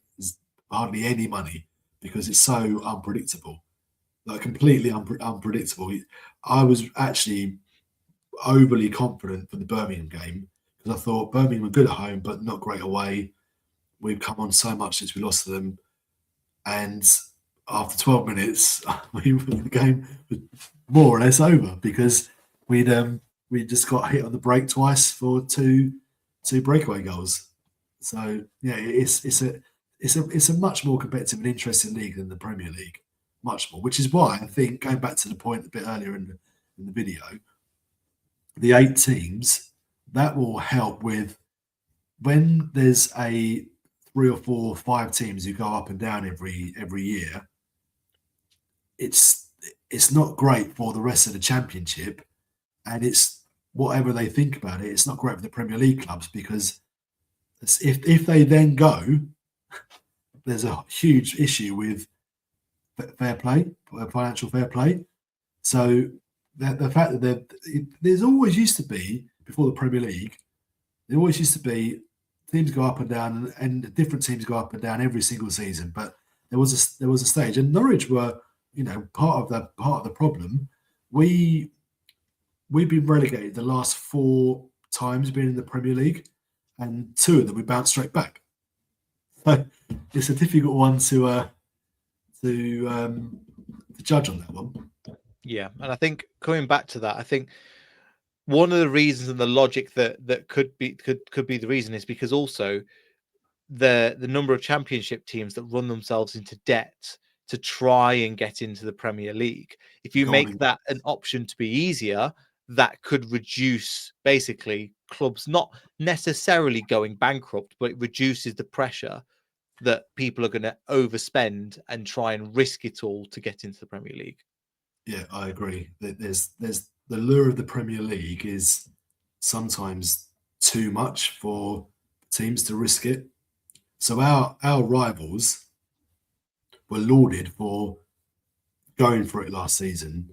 hardly any money because it's so unpredictable, like completely unpredictable. I was actually overly confident for the Birmingham game because I thought Birmingham were good at home, but not great away. We've come on so much since we lost to them, and after 12 minutes, the game was more or less over because we just got hit on the break twice for two breakaway goals. So yeah, it's a much more competitive and interesting league than the Premier League, much more. Which is why I think, going back to the point a bit earlier in the video, the 8 teams, that will help with when there's a 3 or 4, 5 teams who go up and down every year. It's not great for the rest of the Championship, and it's whatever they think about it. It's not great for the Premier League clubs because if they then go, there's a huge issue with fair play, financial fair play. So the fact that there's always used to be, before the Premier League, there always used to be teams go up and down, and different teams go up and down every single season. But there was a stage, and Norwich were, part of the problem. We've been relegated the last 4 times being in the Premier League, and 2 of them we bounced straight back. So it's a difficult one to judge on that one. Yeah, and I think coming back to that, I think one of the reasons and the logic that could be the reason is because also the number of Championship teams that run themselves into debt to try and get into the Premier League. If you make that an option to be easier, that could reduce basically clubs not necessarily going bankrupt, but it reduces the pressure that people are going to overspend and try and risk it all to get into the Premier League. Yeah, I agree. There's the lure of the Premier League is sometimes too much for teams to risk it. So our rivals were lauded for going for it last season,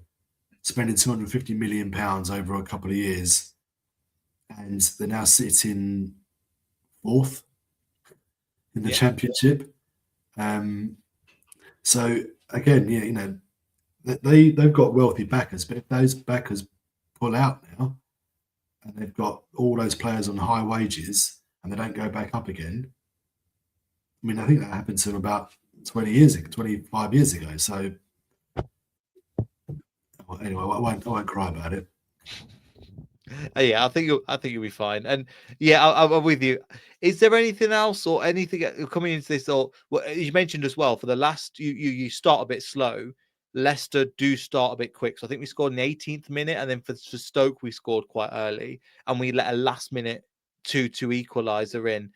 spending £250 million over a couple of years, and they're now sitting 4th in the Championship. So again, they've got wealthy backers, but if those backers pull out now, and they've got all those players on high wages, and they don't go back up again, I mean, I think that happened to them about 25 years ago. So anyway, I won't cry about it. Yeah, I think you'll be fine. And yeah, I'm with you. Is there anything else or anything coming into this? Or you mentioned as well for the last, you start a bit slow. Leicester do start a bit quick. So I think we scored in the 18th minute, and then for Stoke we scored quite early, and we let a last minute 2-2 equaliser in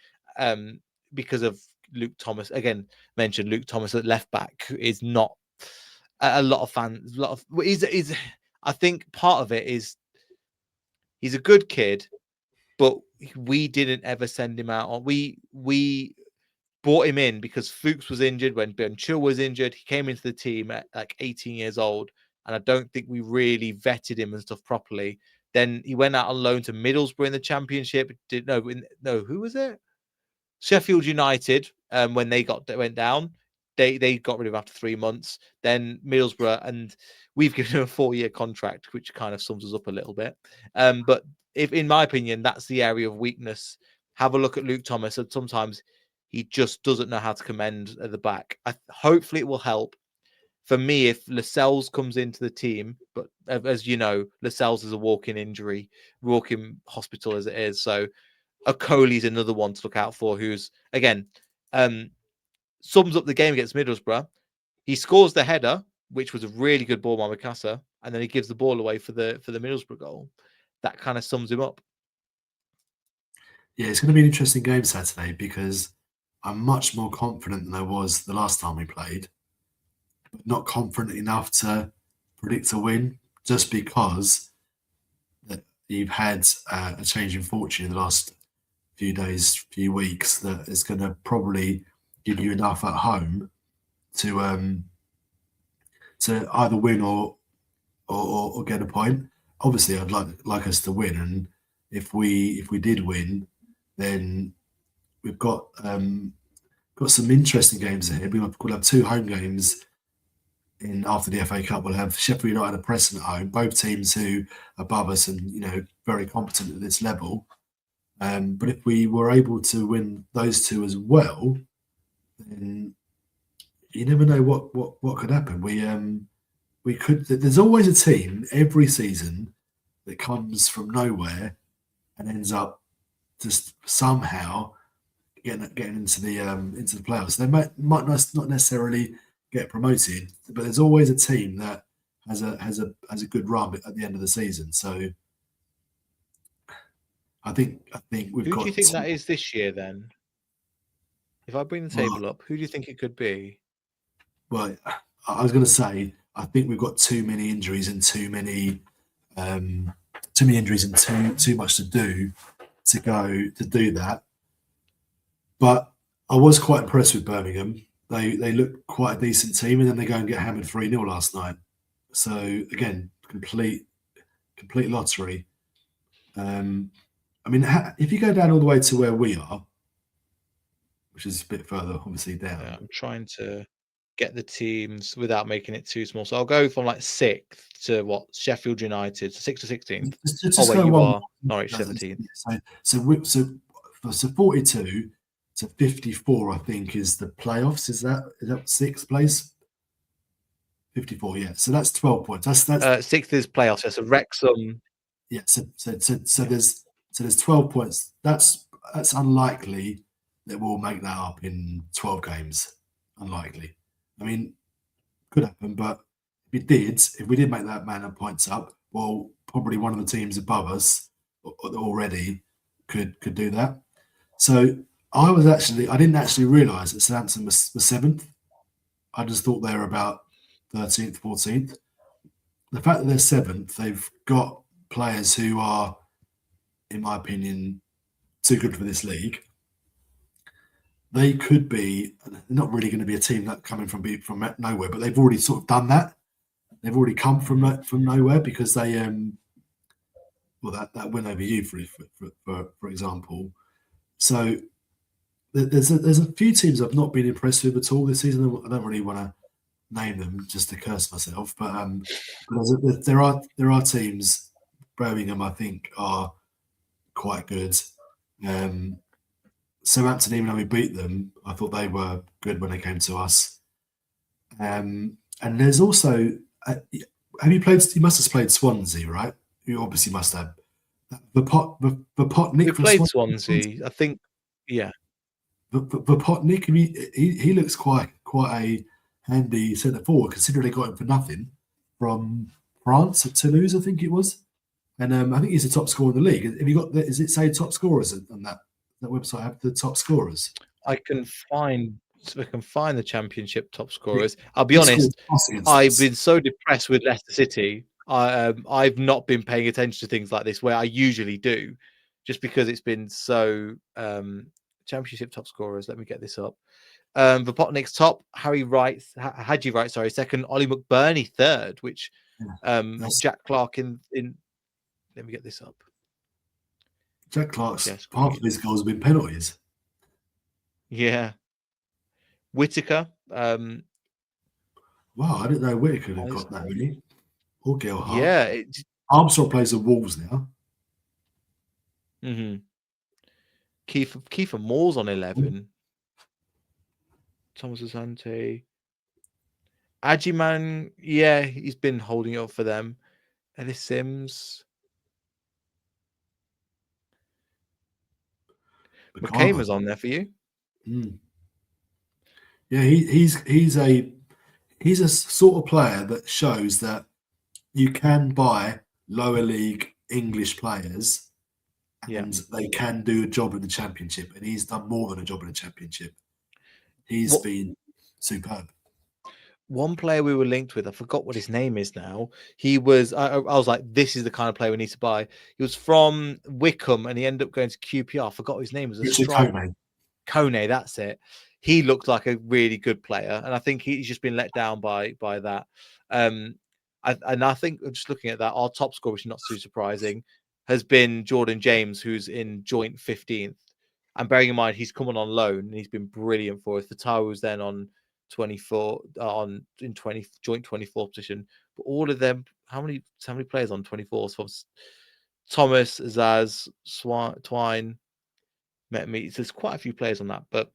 because of Luke Thomas. Again, mentioned Luke Thomas at left back is not a lot of fans. A lot of is I think part of it is he's a good kid, but we didn't ever send him out. We brought him in because Fuchs was injured when Ben Chil was injured. He came into the team at like 18 years old, and I don't think we really vetted him and stuff properly. Then he went out on loan to Middlesbrough in the Championship. Who was it? Sheffield United. When they went down, they got rid of him after 3 months. Then Middlesbrough, and we've given him a 4-year contract, which kind of sums us up a little bit. But if, in my opinion, that's the area of weakness. Have a look at Luke Thomas, and sometimes he just doesn't know how to commend at the back. Hopefully, it will help. For me, if Lascelles comes into the team, but as you know, Lascelles is a walk-in injury, walk-in hospital as it is. So Okoli's another one to look out for, who's, again, sums up the game against Middlesbrough. He scores the header, which was a really good ball by Mikasa, and then he gives the ball away for the Middlesbrough goal. That kind of sums him up. Yeah, it's going to be an interesting game Saturday because I'm much more confident than I was the last time we played, but not confident enough to predict a win just because that you've had a change in fortune in the last few days, few weeks that is going to probably give you enough at home to either win or get a point. Obviously, I'd like us to win, and if we did win, then we've got some interesting games ahead. We'll have 2 home games after the FA Cup. We'll have Sheffield United and Preston at home, both teams who are above us and very competent at this level. But if we were able to win those two as well, then you never know what could happen. We could. There's always a team every season that comes from nowhere and ends up just somehow getting into the playoffs. They might not necessarily get promoted, but there's always a team that has a good run at the end of the season. So I think we've Who do you got think that is this year then? If I bring the well, table up, who do you think it could be? well I was going to say I think we've got too many injuries and too many injuries and too much to do to do that. But I was quite impressed with Birmingham. They look quite a decent team, and then they go and get hammered 3-0 last night. So again, complete lottery. I mean, if you go down all the way to where we are, which is a bit further, obviously down. I'm trying to get the teams without making it too small. So I'll go from like 6th to what? Sheffield United, so 6th to 16th. Oh, Just wait, go you one. are Norwich 17th. So 42 to 54, I think, is the playoffs. Is that sixth place? 54, yeah. So that's 12 points. That's 6th is playoffs. So Wrexham. yeah. So Yeah. there's 12 points. That's unlikely that we'll make that up in 12 games. Unlikely. I mean, could happen, but if we did make that amount of points up, well, probably one of the teams above us already could do that. So I didn't actually realise that Southampton was 7th. I just thought they were about 13th, 14th. The fact that they're 7th, they've got players who are, in my opinion, too good for this league. They could be not really going to be a team that coming from nowhere, but they've already sort of done that. They've already come from nowhere because they that win over you for example. So there's a few teams I've not been impressed with at all this season. I don't really want to name them just to curse myself, but there are teams. Birmingham, I think, are quite good. Southampton, even though we beat them, I thought they were good when they came to us. And there's also, have you played? You must have played Swansea, right? You obviously must have. Vapotnik We from played Swansea. Swansea. I think, yeah. Vapotnik, he looks quite a handy centre forward, considering they got him for nothing from France at Toulouse, I think it was. And I think he's the top scorer in the league. Have you got? Is it say top scorers on that website? Have the top scorers? I can find the championship top scorers. I'll be He scored honest, plus against I've us. been so depressed with Leicester City. I've not been paying attention to things like this where I usually do, just because it's been so championship top scorers. Let me get this up. Vapotnik's top, Harry Wright, Hadji Wright, sorry, second, Ollie McBurney third, which Jack Clark in let me get this up. Jack Clark's Yes, half of his goals have been penalties. Yeah. Whitaker. Wow, I didn't know Whitaker had got that many. Or Gelhardt. Yeah. Armstrong plays the Wolves now. Mm-hmm. Kiefer Moore's on 11. Thomas Asante. Ajiman, yeah, he's been holding it up for them. Ellis Sims. McCain was on there for you. Yeah, he's a sort of player that shows that you can buy lower league English players and they can do a job in the championship, and he's done more than a job in the championship. He's been superb. One player we were linked with, I forgot what his name is now. He was, I was like, this is the kind of player we need to buy. He was from Wickham and he ended up going to QPR. I forgot his name. It was a striker. Kone, that's it. He looked like a really good player, and I think he's just been let down by that. I think just looking at that, our top scorer, which is not too surprising, has been Jordan James, who's in joint 15th. And bearing in mind he's come on loan and he's been brilliant for us. The Tower was then on 24 in 20 joint 24th position. But all of them, how many players on 24? So Thomas, Zaz, Twine. There's quite a few players on that, but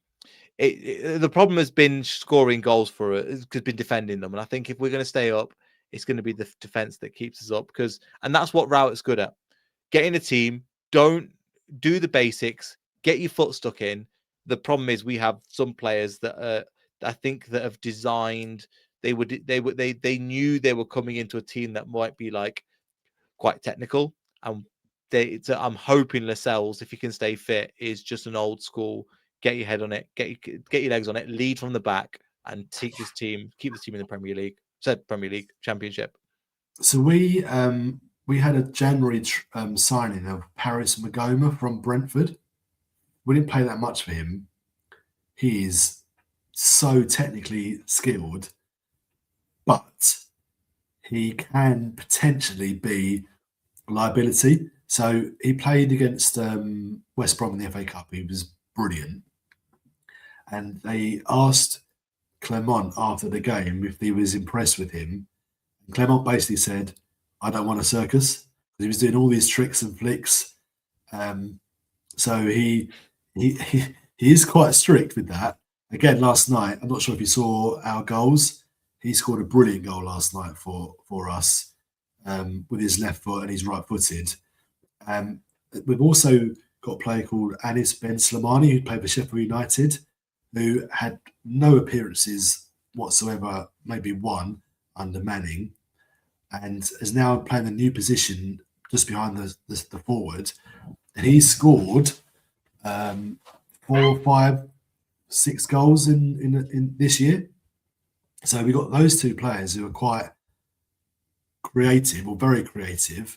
the problem has been scoring goals for it. Has been defending them, and I think if we're going to stay up, it's going to be the defense that keeps us up. And that's what Rowett's good at: getting a team. Don't do the basics. Get your foot stuck in. The problem is we have some players that I think that have designed. They knew they were coming into a team that might be like quite technical, and I'm hoping Lascelles, if he can stay fit, is just an old school. Get your head on it, get your legs on it, lead from the back, and keep this team in the Premier League. Said Premier League Championship. So we had a January signing of Paris Magoma from Brentford. We didn't pay that much for him. He is so technically skilled, but he can potentially be a liability. So he played against West Brom in the FA Cup. He was brilliant. And they asked Clement after the game if he was impressed with him. And Clement basically said, I don't want a circus. He was doing all these tricks and flicks. So he is quite strict with that. Again, last night, I'm not sure if you saw our goals. He scored a brilliant goal last night for us with his left foot, and he's right-footed. We've also got a player called Anis Ben Slimani, who played for Sheffield United, who had no appearances whatsoever, maybe one under Manning, and is now playing a new position just behind the forward. And he scored 4 or 5, 6 goals in this year. So we got those two players who are quite creative, or very creative,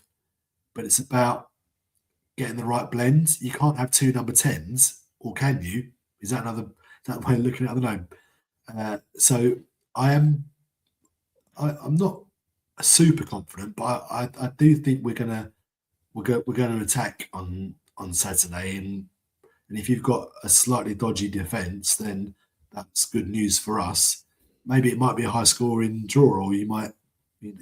but it's about getting the right blend. You can't have 2 number 10s, or can you? Is that way of looking at it? I don't know. So I'm not super confident, but I do think we're gonna attack on Saturday, and if you've got a slightly dodgy defence, then that's good news for us. Maybe it might be a high scoring draw, or you might, you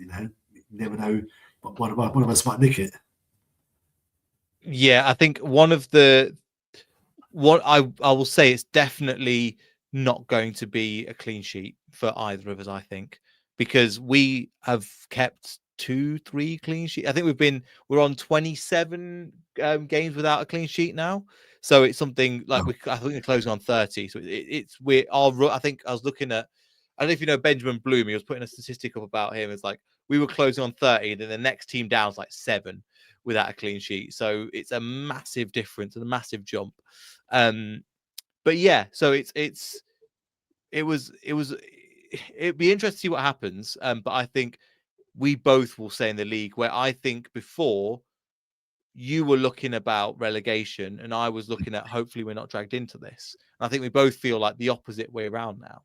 never know, one of us might nick it. Yeah, I think what I will say, it's definitely not going to be a clean sheet for either of us, I think, because we have kept 2-3 clean sheets. I think we're on 27 games without a clean sheet now. So it's something like I think we're closing on 30. So I think I was looking at, I don't know if you know Benjamin Bloom, he was putting a statistic up about him. It's like we were closing on 30, then the next team down is like 7 without a clean sheet. So it's a massive difference and a massive jump. But yeah, so it'd be interesting to see what happens. But I think we both will stay in the league, where I think before you were looking about relegation and I was looking at hopefully we're not dragged into this. And I think we both feel like the opposite way around now.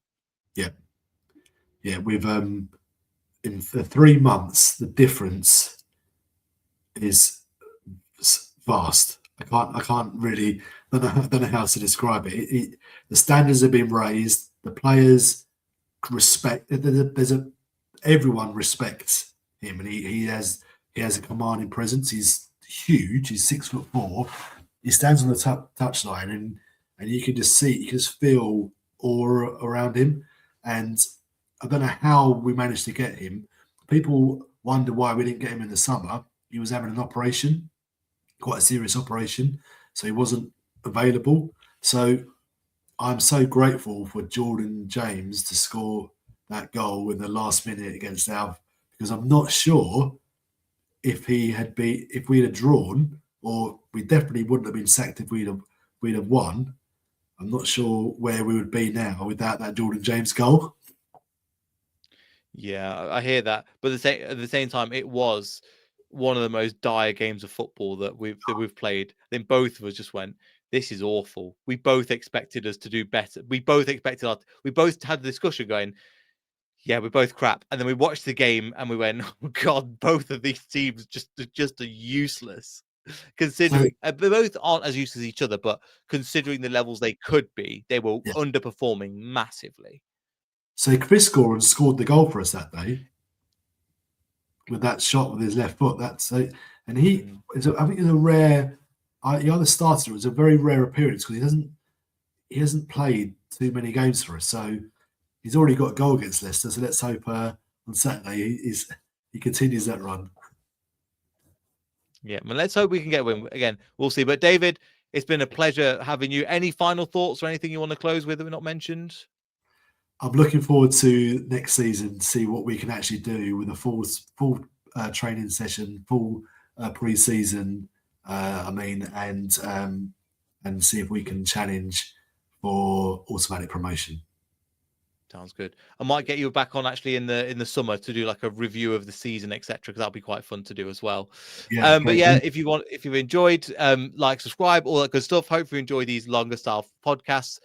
Yeah, we've in the 3 months the difference is vast. I can't really, I don't know how to describe it. The standards have been raised. The players respect. Everyone respects him, and he has a commanding presence. He's huge. He's 6'4". He stands on the touchline, and you can just feel aura around him. And I don't know how we managed to get him. People wonder why we didn't get him in the summer. He was having an operation, quite a serious operation, so he wasn't available. So I'm so grateful for Jordan James to score that goal in the last minute against Alf, because I'm not sure if we had drawn, or we definitely wouldn't have been sacked if we'd have won. I'm not sure where we would be now without that Jordan James goal. Yeah, I hear that, but at the same time, it was one of the most dire games of football that we've played. Then both of us just went, "This is awful." We both expected us to do better. We both had the discussion going, "Yeah, we're both crap," and then we watched the game and we went, "Oh God, both of these teams just are useless." Considering they both aren't as useless as each other, but considering the levels they could be, they were underperforming massively. So Chris Goran scored the goal for us that day with that shot with his left foot. And I think it's a rare he either started. It was a very rare appearance because he hasn't played too many games for us. So he's already got a goal against Leicester. So let's hope on Saturday he continues that run. Yeah, well, let's hope we can get a win again. We'll see. But David, it's been a pleasure having you. Any final thoughts or anything you want to close with that we not mentioned? I'm looking forward to next season, see what we can actually do with a full training session, full pre-season. And see if we can challenge for automatic promotion. Sounds good. I might get you back on actually in the summer to do like a review of the season, etc. Because that'll be quite fun to do as well. Yeah, But yeah, if you've enjoyed, like, subscribe, all that good stuff. Hopefully you enjoy these longer style podcasts.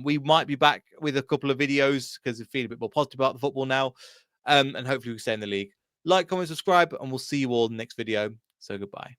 We might be back with a couple of videos because we feel a bit more positive about the football now. And hopefully we can stay in the league. Like, comment, subscribe, and we'll see you all in the next video. So goodbye.